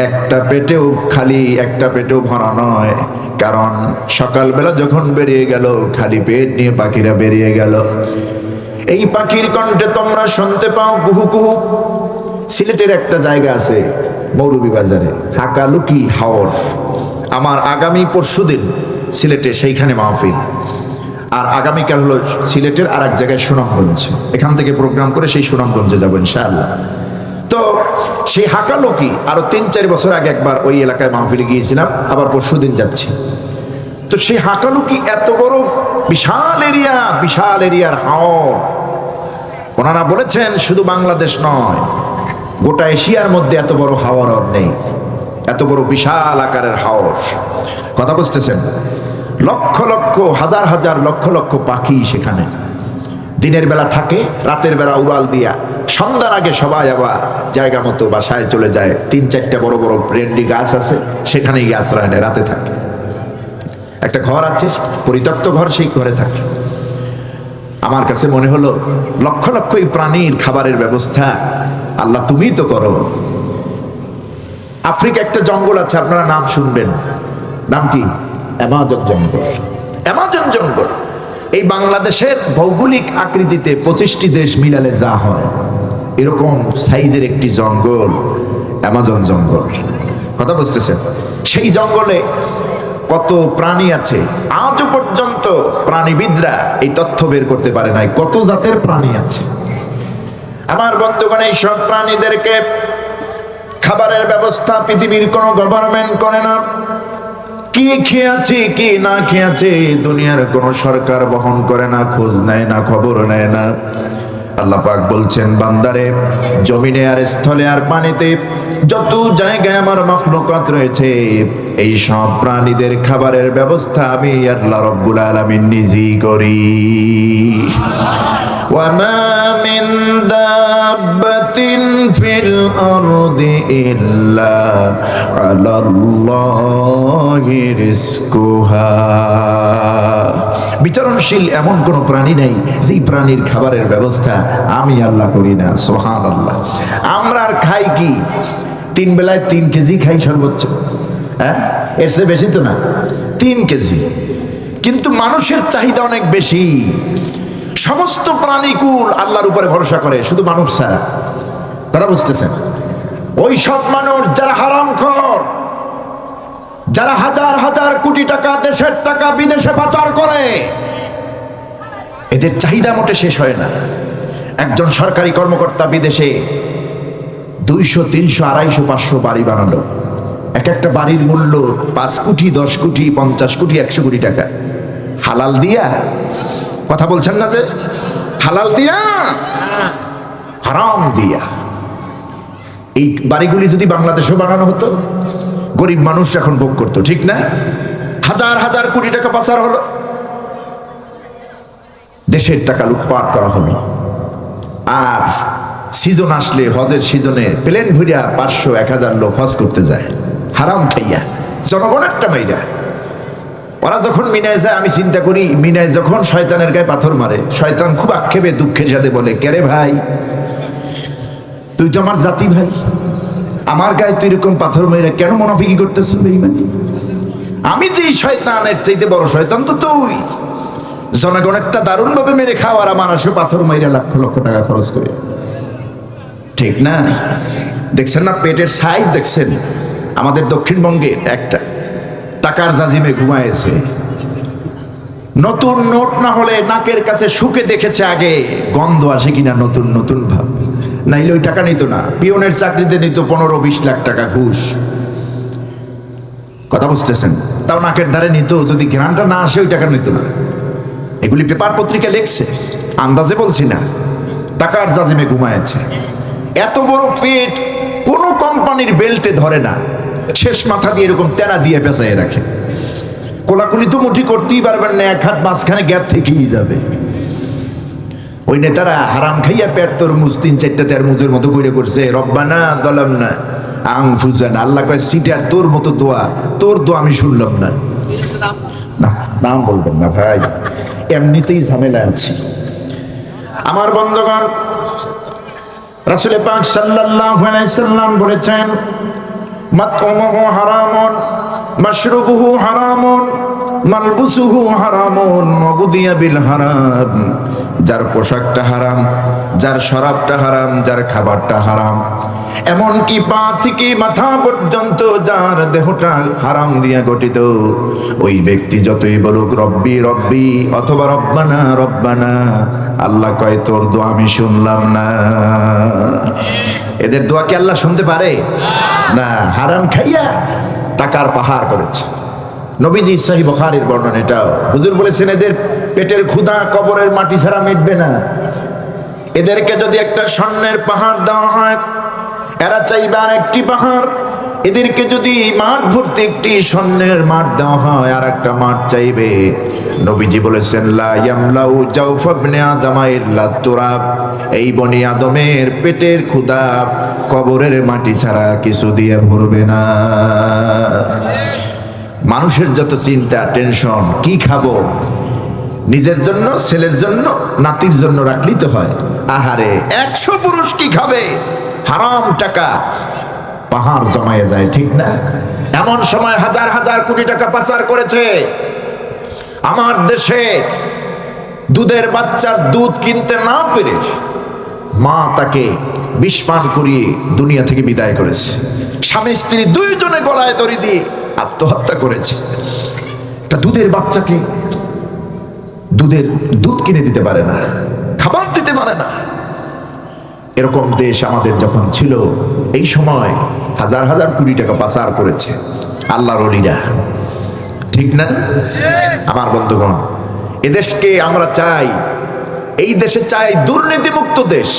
একটা পেটেও খালি, একটা পেটেও ভরা নয়, কারণ সকালবেলা যখন বেরিয়ে গেল খালি পেট নিয়ে পাখিরা বেরিয়ে গেল। এই পাখির কণ্ঠে তোমরা শুনতে পাও কুহু কুহু। সিলেটের একটা জায়গা আছে মৌলভীবাজারে, হাকালুকি হাওর। আমার আগামী পরশুদিন সিলেটে সেইখানে মাহফিল, আর আগামীকাল হলো সিলেটের আর এক জায়গায় সুনামগঞ্জ। এখান থেকে প্রোগ্রাম করে সেই সুনামগঞ্জে যাবো ইনশাআল্লাহ। তো সেই হাকালুকি আরো 3-4 বছর আগে একবার ওই এলাকায় মাহফিলে গিয়েছিলাম, আবার পরশুদিন যাচ্ছি। তো সেই হাকালুকি এত বড় বিশাল এরিয়া, বিশাল এরিয়ার হাওর। ওনারা বলেছেন শুধু বাংলাদেশ নয়, গোটা এশিয়ার মধ্যে এত বড় হাওর নেই, এত বড় বিশাল আকারের হাওর। কথা বুঝতেছেন? লক্ষ লক্ষ হাজার হাজার লক্ষ লক্ষ পাখি সেখানে দিনের বেলা থাকে, রাতের বেলা উড়াল দিয়া সন্ধ্যার আগে সবাই আবার জায়গা মতো বাসায় চলে যায়। 3-4টা বড় বড় ব্রেন্ডি গাছ আছে, সেখানে গিয়ে আশ্রয় নেয়, রাতে থাকে। একটা ঘর আছে, পরিত্যক্ত ঘর, সেই ঘরে থাকে। আমার কাছে মনে হলো লক্ষ লক্ষ এই প্রাণীর খাবারের ব্যবস্থা আল্লাহ তুমিই তো করো। আফ্রিকা একটা জঙ্গল আছে, আপনারা নাম শুনবেন, নাম কি? অ্যামাজন জঙ্গল। অ্যামাজন জঙ্গল এই বাংলাদেশের ভৌগোলিক আকৃতিতে 25টি দেশ মিলালে যা হয় এরকম সাইজের একটি জঙ্গল অ্যামাজন জঙ্গল। কথা বুঝতেছেন? সেই জঙ্গলে কত প্রাণী আছে, আজও পর্যন্ত প্রাণীবিদরা এই তথ্য বের করতে পারে নাই কত জাতের প্রাণী আছে। আমার বন্ধুগণ, এই সব প্রাণীদেরকে খাবারের ব্যবস্থা পৃথিবীর কোনো গভর্নমেন্ট করে না। কি খেয়েছে কি না খেয়েছে দুনিয়ার কোন সরকার বহন করে না, খোঁজ নেয় না, খবর নেয় না। আল্লাহ পাক বলছেন, বান্দারে জমিনে আর স্থলে আর পানিতে যত জায়গায় আমার মাখলুকাত রয়েছে এই সব প্রাণীদের খাবারের ব্যবস্থা আমি আল্লাহ রাব্বুল আলামিন নিজেই করি। ওয়া মা মিন দাব্বাতিন ফিল আরদি ইল্লা আলাল্লাহি রিজকুহা। বিচরণশীল এমন কোন প্রাণী নেই যেই প্রাণীর খাবারের ব্যবস্থা আমি আল্লাহ করি না। সুবহানাল্লাহ। আমরা আর খাই কি? 3 বেলায় 3 কেজি খাই সর্বোচ্চ, হ্যাঁ, এর চেয়ে বেশি তো না, 3 কেজি। কিন্তু মানুষের চাহিদা অনেক বেশি। সমস্ত প্রাণীকুল আল্লাহর উপরে ভরসা করে, শুধু মানুষ ছাড়া। তারা বুঝতেছেন? ওই সব মানুষ যারা হারামখোর, যারা হাজার হাজার কোটি টাকা দেশের টাকা বিদেশে পাচার করে, এদের চাহিদা মোটে শেষ হয় না। একজন সরকারি কর্মকর্তা বিদেশে 200, 300, 250, 500 বাড়ি বানালো। এক একটা বাড়ির মূল্য 5 কোটি, 10 কোটি, 50 কোটি, 100 কোটি টাকা। হালাল দিয়া? কথা বলছেন না যে হালাল দিয়া, হারাম দিয়া। এই বাড়িগুলি যদি বাংলাদেশেও বানানো হতো, গরিব মানুষ এখন ভোগ করতো, ঠিক না? হাজার হাজার কোটি টাকা পাচার হলো, দেশের টাকা লুটপাট করা হলো। আর সিজন আসলে, হজের সিজনে প্লেন ভরিয়া 500-1000 লোক হজ করতে যায় হারাম খাইয়া, জনগণেরটা মাইরা। ওরা যখন মিনায় যায়, আমি চিন্তা করি মিনায় যখন শয়তানের গায়ে পাথর মারে, শয়তান খুব আক্ষেপে দুঃখের সাথে বলে, কে রে ভাই, তুই তো আমার জাতি ভাই, আমার গায়ে তুই এরকম পাথর মেরে কেন মুনাফিকি করতেছ? বেঈমানি। আমি যে শয়তানের চাইতে বড় শয়তান তো তুই। জনগণেরটা দারুণ ভাবে মেরে খাওয়ার, আমার আসে পাথর মাইরা লক্ষ লক্ষ টাকা খরচ করে, ঠিক না? দেখছেন না পেটের সাইজ? দেখছেন আমাদের দক্ষিণবঙ্গের একটা টাকার জাজিমে ঘুমায়েছে। নতুন নোট না হলে নাকের কাছে শুকে দেখেছে আগে গন্ধ আসে কিনা, নতুন নতুন ভাব, নাইলে ওই টাকা নিত না। পিয়নের চাকরিতে নিত 15-20 লাখ টাকা ঘুষ। কথা বুঝতেছেন? তাও নাকের ধারে নিত, যদি ঘ্রাণটা না আসে ওই টাকা নিত না। এগুলি পেপার পত্রিকা লেখছে, আন্দাজে বলছি না। টাকার জাজিমে ঘুমায়েছে। এত বড় পেট কোনো কোম্পানির বেল্টে ধরে না, শেষ মাথা দিয়ে এরকম তেনা দিয়ে পেঁচাইয়ে রাখে। কোলাকুলি তো মুঠি করতেই পারবেন না, 1 হাত মাঝখানে গ্যাপ থেকেই যাবে। ওই নেতারা হারাম খাইয়া পেট তরমুজ 3-4টা তেরমুজের মতো করে করছে। রব্বানা যালামনা আনফুসানা, আল্লাহ কয় সিটার তোর মতো দোয়া, তোর দোয়া আমি শুনলাম না। না, নাম বলবেন না ভাই, এমনিতেই ঝামেলা আছি। আমার বন্ধুগণ, রাসূল পাক সাল্লাল্লাহু আলাইহি সাল্লাম বলেছেন, মাত'আমুহু হারামুন, মাশরুবুহু হারামুন, মালবুসুহু হারামুন, ওয়াগুদিয়া বিল হারাম। যার পোশাকটা হারাম, যার শরাবটা হারাম, যার খাবারটা হারাম, এমনকি পা থেকে মাথা পর্যন্ত যার দেহটা হারাম দিয়ে গঠিত, ওই ব্যক্তি যতই বলুক রব্বি রব্বি অথবা রব্বানা রব্বানা, আল্লাহ কয় তোর দোয়া আমি শুনলাম না। এদের দোয়া কি আল্লাহ শুনতে পারে? না। হারাম খাইয়া টাকার পাহাড় করেছে। নবীজি সহিহ বুখারীর বর্ণনা, এটাও হুজুর বলেছেন, এদের পেটের ক্ষুধা কবরের মাটি ছাড়া মিটবে না। এদেরকে যদি একটা স্বর্ণের পাহাড় দেওয়া হয়, এরা চাইবে আর একটি পাহাড়। এদেরকে যদি মাঠ ভর্তি একটি স্বর্ণের মাঠ দেওয়া হয়, আর একটা মাঠ চাইবে। নবীজি বলেছেন, লা ইয়ামলাউ জাওফা ইবনে আদমা ইল্লা তুরাব, এই বনি আদমের পেটের ক্ষুধা কবরের মাটি ছাড়া কিছু দিয়ে ভরবে না। মানুষের যত চিন্তা, টেনশন, কি খাবো, নিজের জন্য, ছেলের জন্য, নাতির জন্য রাখলেই তো হয়। আহারে 100 পুরুষ কি খাবে? হারাম টাকা পাহাড় জমায়ে যায়, ঠিক না? এমন সময় হাজার হাজার কোটি টাকা পাচার করেছে। আমার দেশে দুধের বাচ্চার দুধ কিনতে না পেরে মা তাকে বিষ পান করিয়ে দুনিয়া থেকে বিদায় করেছে। স্বামী স্ত্রী দুইজনে গলায় দড়ি দিয়ে আত্মহত্যা করেছে। তা দুধের বাচ্চাকে দুধ কিনে দিতে পারে না, খাবার দিতে পারে না। এরকম দেশ আমাদের যখন ছিল, এই সময় হাজার হাজার কোটি টাকা পাচার করেছে আল্লাহর ওলিরা, ঠিক না? আমার বন্ধুগণ, এদেশকে আমরা চাই, এই দেশে চাই দুর্নীতিমুক্ত দেশ,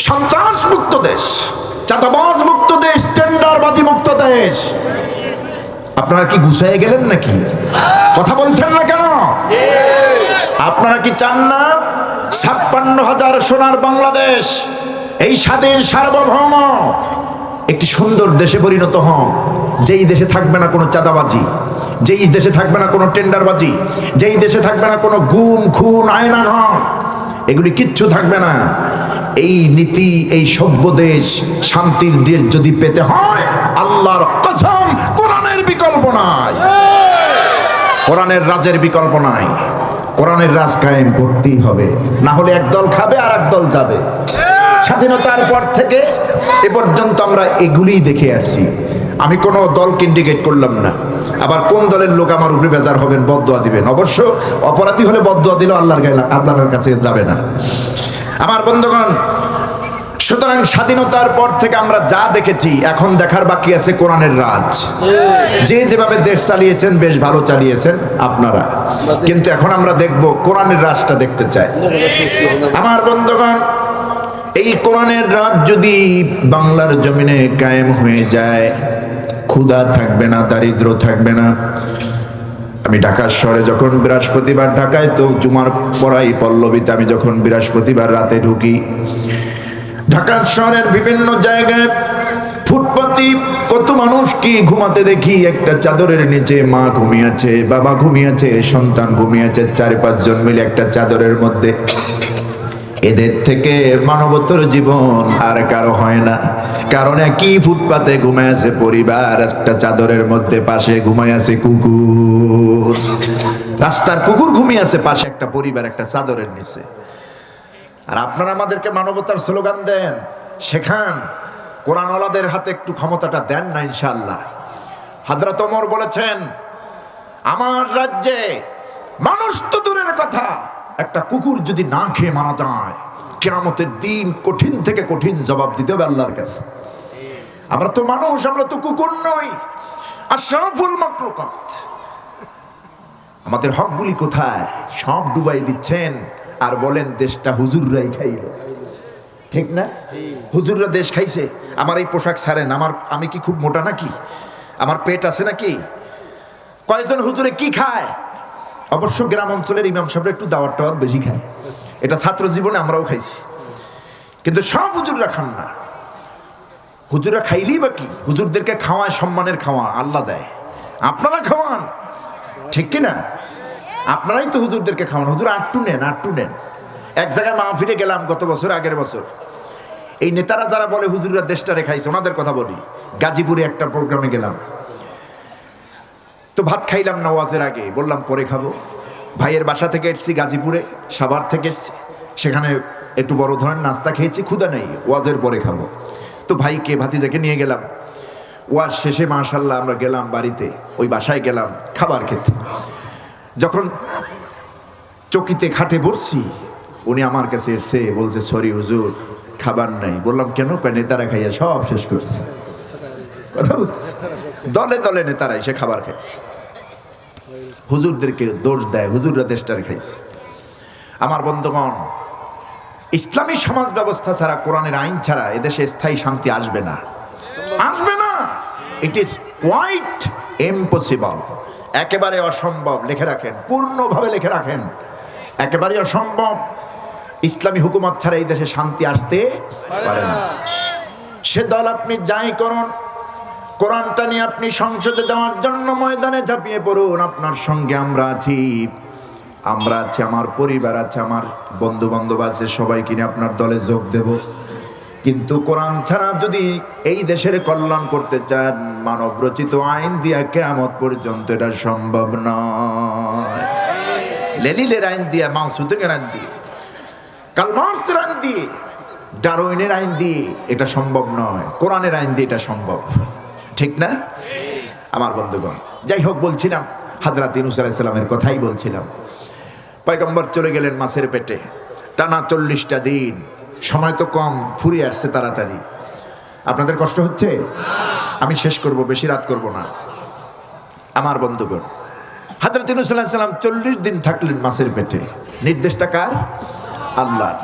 সন্ত্রাস মুক্ত দেশ, চাঁদাবাজ মুক্ত দেশ, টেন্ডারবাজি মুক্ত দেশ। আপনারা কি গুছাইয়ে গেলেন নাকি? কথা বলছেন না কেন? আপনারা কি চান না 56,000 সোনার বাংলাদেশ, এই স্বাধীন সার্বভৌম একটি সুন্দর দেশে পরিণত হন, যেই দেশে থাকবে না কোনো চাঁদাবাজি, যেই দেশে থাকবে না কোনো টেন্ডারবাজি, যেই দেশে থাকবে না কোনো গুম খুন আয়নাঘর, এগুলি কিচ্ছু থাকবে না। এই নীতি, এই সভ্য দেশ, শান্তির দেশ যদি পেতে হয়, আল্লাহর কসম, কোরআনের বিকল্প নাই, কোরআনের রাজের বিকল্প নাই। কোরআনের রাজ কায়েম করতেই হবে, না হলে একদল খাবে আর একদল যাবে। স্বাধীনতার পর থেকে এ পর্যন্ত আমরা এগুলিই দেখে আসছি। আমি কোনো দলকে ইন্ডিকেট করলাম না। আবার কোন দলের লোক আমার উপরে বেজার হবেন, বদদোয়া দিবেন, অবশ্য অপরাধী হলে বদদোয়া দিলেও আল্লাহর কাছে যাবে না। আমার বন্ধুগণ, সুতরাং স্বাধীনতার পর থেকে আমরা যা দেখেছি, এখন দেখার বাকি আছে কোরআনের রাজ। যে যেভাবে দেশ চালিয়েছেন, বেশ ভালো চালিয়েছেন আপনারা, কিন্তু এখন আমরা দেখব কোরআনের রাজটা দেখতে চাই। আমার বন্ধুগণ, এই কোরআনের রাজ যদি বাংলার জমিনে কায়েম হয়ে যায়, ক্ষুধা থাকবে না, দারিদ্র থাকবে না। আমি ঢাকা শহরে যখন বৃহস্পতিবার, ঢাকায় তো জুমার পড়াই পল্লবীতে, আমি যখন বৃহস্পতিবার রাতে ঢুকি, ঢাকার শহরের বিভিন্ন জায়গায় ফুটপাতি কত মানুষ কি ঘুমাতে দেখি, একটা চাদরের নিচে মা ঘুমিয়েছে, বাবা ঘুমিয়েছে, সন্তান ঘুমিয়েছে, 4-5 জন মিলে একটা চাদরের মধ্যে। এদের থেকে মানবতর জীবন আর কারো হয় না, কারণ একই ফুটপাতে ঘুমায় আছে পরিবার, একটা চাদরের মধ্যে, পাশে ঘুমায় আছে কুকুর, রাস্তার কুকুর ঘুমিয়ে আছে পাশে একটা পরিবার একটা চাদরের নিচে। আর আপনারা আমাদেরকে মানবতার স্লোগান দেন, শেখান, কোরআনওয়ালাদের হাতে একটু ক্ষমতাটা দেন না ইনশাআল্লাহ। হযরত ওমর বলেছেন, আমার রাজ্যে মানুষ তো দূরের কথা, একটা কুকুর যদি না খেয়ে মারা যায়, কিয়ামতের দিন কঠিন থেকে কঠিন জবাব দিতে হবে আল্লাহর কাছে। আমরা তো মানুষ, আমরা তো কুকুর নই, আশরাফুল মাখলুকাত। আমাদের হকগুলি কোথায়? সব ডুবাই দিচ্ছেন আর বলেন দেশটা হুজুররাই খাইল, ঠিক না? হুজুররা দেশ খাইছে। আমার এই পোশাক ছাড়েন, আমি কি খুব মোটা নাকি? আমার পেট আছে নাকি? কয়েকজন হুজুরে কি খায়? অবশ্য গ্রাম অঞ্চলের ইমাম সাহেবরা একটু দাওয়াত টাওয়াত বেশি খায়, এটা ছাত্র জীবনে আমরাও খাইছি, কিন্তু সব হুজুররা খান না। হুজুররা খাইলেই বা কি? হুজুরদেরকে খাওয়ায়, সম্মানের খাওয়া আল্লাহ দেয়, আপনারা খাওয়ান, ঠিক কিনা? আপনারাই তো হুজুরদেরকে খাওয়ান। হুজুর আটটু নেন, আটটু নেন। এক জায়গায় মাহফিলে গেলাম গত বছর, আগের বছর, এই নেতারা যারা বলে হুজুররা দেশটা রেখাইছে, ওনাদের কথা বলি। গাজীপুরে একটা প্রোগ্রামে গেলাম, তো ভাত খাইলাম না ওয়াজের আগে, বললাম পরে খাবো। ভাইয়ের বাসা থেকে এসছি গাজীপুরে, সাভার থেকে এসছি, সেখানে একটু বড় ধরনের নাস্তা খেয়েছি, ক্ষুধা নেই, ওয়াজের পরে খাবো। তো ভাইকে, ভাতিজাকে নিয়ে গেলাম। ওয়াজ শেষে মাশাআল্লাহ আমরা গেলাম বাড়িতে, ওই বাসায় গেলাম খাবার খেতে। যখন চকিতে খাটে বসছি, উনি আমার কাছে এসে বলছে, সরি হুজুর, খাবার নাই। বললাম কেন? কয় নেতারা খাইয়া সব শেষ করছে। কথা বুঝতেছে? দলে দলে নেতারা এসে খাবার খাইছে, হুজুরদেরকে দোষ দেয়, হুজুররা দেশটারে খাইছে। আমার বন্ধুগণ, ইসলামী সমাজ ব্যবস্থা ছাড়া, কোরআনের আইন ছাড়া এদেশে স্থায়ী শান্তি আসবে না, আসবে না। ইট ইজ কোয়াইট ইম্পসিবল, একেবারে অসম্ভব। লিখে রাখেন, পূর্ণভাবে লিখে রাখেন, একেবারে অসম্ভব। ইসলামী হুকুমত ছাড়া এই দেশে শান্তি আসতে পারে না। সে দল আপনি যাই করুন, কোরআনটা নিয়ে আপনি সংসদে যাওয়ার জন্য ময়দানে ঝাঁপিয়ে পড়ুন, আপনার সঙ্গে আমরা আছি, আমরা আছি, আমার পরিবার আছে, আমার বন্ধু বান্ধব আছে, সবাই কিনে আপনার দলে যোগ দেব। কিন্তু কোরআন ছাড়া যদি এই দেশের কল্যাণ করতে চান, মানব রচিত আইন দিয়া কিয়ামত পর্যন্ত এটা সম্ভব নয়। লেনিনের আইন দিয়া, মাওসুদের আইন দিয়ে, কার্ল মার্কসের আইন দিয়ে, ডারউইনের আইন দিয়ে এটা সম্ভব নয়। কোরআনের আইন দিয়ে এটা সম্ভব, ঠিক না আমার বন্ধুগণ? যাই হোক, বলছিলাম হযরত ইউনূস আলাইহিস সালামের কথাই বলছিলাম। পয়গম্বর চলে গেলেন মাছের পেটে, টানা 40টা দিন। সময় তো কম, ফুরিয়ে আসছে তাড়াতাড়ি। আপনাদের কষ্ট হচ্ছে? আমি শেষ করব, বেশি রাত করব না আমার বন্ধুগণ। হযরত ইউনূস আলাইহিস সালাম 40 দিন থাকলেন মাছের পেটে। নির্দেশটা কার? আল্লাহর।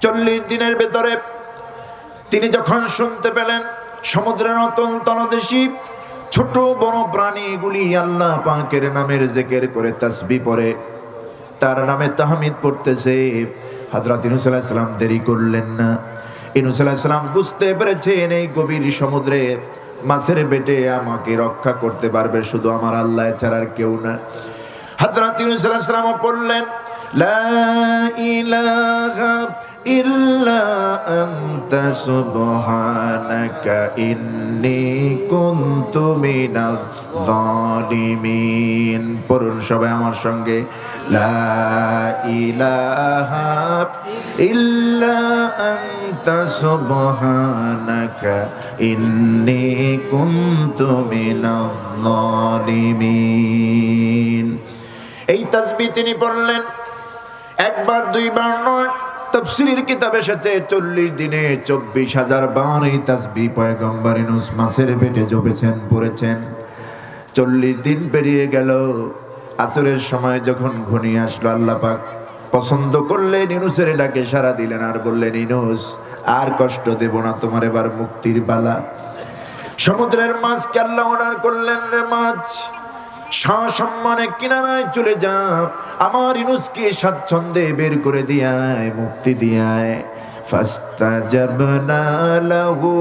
40 দিনের ভেতরে তিনি যখন শুনতে পেলেন সমুদ্রের অতল তলদেশে ছোট বড় প্রাণীগুলি আল্লাহ পাকের নামের জিকির করে তাসবিহ পড়ে, তার নামে তাহমিদ পড়তেছে, হযরত ইউনূস আলাইহিস সালাম দেরি করলেন না। ইউনূস আলাইহিস সালাম বুঝতে পেরেছেন এই গভীর সমুদ্রে মাছের পেটে আমাকে রক্ষা করতে পারবে শুধু আমার আল্লাহ ছাড়া আর কেউ না। হযরত ইউনূস আলাইহিস সালাম পড়লেন, লা ইলাহা ইল্লা আনতা সুবহানাকা ইন্নী কুনতু মিনাজ জালিমিন। পড়ুন সবাই আমার সঙ্গে, লা ইলাহা ইল্লা আনতা সুবহানাকা ইন্নী কুনতু মিনাজ জালিমিন। এই তাসবিহ তিনি পড়লেন একবার দুইবার নয়, তাফসীরের কিতাবে এসেছে 40 দিনে 24,000 বার এই তাসবিহ পয়গম্বর ইউনূস মাছের পেটে জপেছেন, পড়েছেন। 40 দিন পেরিয়ে গেল। আসরের সময় যখন ঘনিয়ে আসলো, আল্লাহ পাক পছন্দ করলেন, ইউনূসের ডাকে সাড়া দিলেন আর বললেন, ইউনূস আর কষ্ট দেব না, তোমার এবার মুক্তির পালা। সমুদ্রের মাছকে আল্লাহ অর্ডার করলেন, রে মাছ সসম্মানে কিনারায় চলে যা, আমার ইউনূসকে স্বাচ্ছন্দ্যে বের করে দিয়ায়, মুক্তি দিয়ায়। ফাস্তাজাবনা লাহু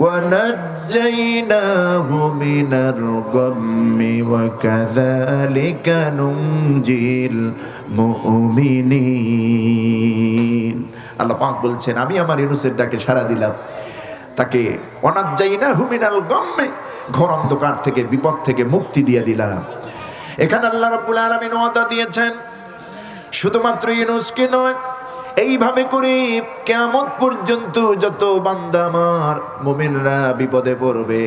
ওয়া নাজ্জাইনাহু মিনাল গাম্মি ওয়া কাযালিকা নুনজিল মুমিনিন। আল্লাহ পাক বলছেন, আমি আমার ইউনূসের ডাকে সাড়া দিলাম, তাকে ওয়ানাজ্জাইনাহু মিনাল গাম্মি, ঘোর অন্ধকার থেকে, বিপদ থেকে মুক্তি দিয়ে দিলাম। এখানে আল্লাহ রাব্বুল আলামিন ওয়াদা দিয়েছেন শুধুমাত্র ইউনূসকে নয়, এইভাবে করে কিয়ামত পর্যন্ত যত বান্দা আমার মুমিনরা বিপদে পড়বে,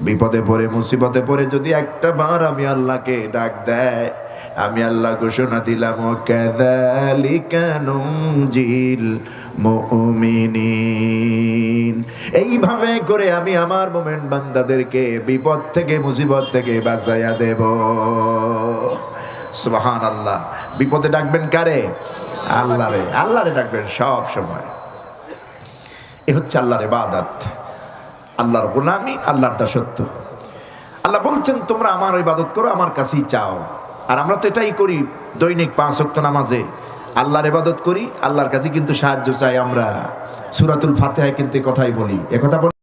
বিপদে পড়ে মুসিবতে পড়ে যদি একটা বার আমি আল্লাহকে ডাক দেয়, আমি আল্লাহ ঘোষণা দিলাম, কাযালিকা নুনজিল মুমিনিন। এইভাবে করে আমি আমার মুমিন বান্দাদেরকে বিপদ থেকে মুসিবত থেকে বাঁচাইয়া দেব। সুবহানাল্লাহ। বিপদে ডাকবেন কারে? আল্লাহরে। আল্লাহরে ডাকবেন সব সময়। এ হচ্ছে আল্লাহর ইবাদত, আল্লাহর গোলামি, আল্লাহর দাসত্ব। আল্লাহ বলছেন, তোমরা আমার ইবাদত করো, আমার কাছেই চাও। আর আমরা তো এটাই করি, দৈনিক 5 ওয়াক্ত নামাজে আল্লাহর ইবাদত করি, আল্লাহর কাছে কিন্তু সাহায্য চাই। আমরা সূরাতুল ফাতিহায় কিন্তু কথাই বলি, একথা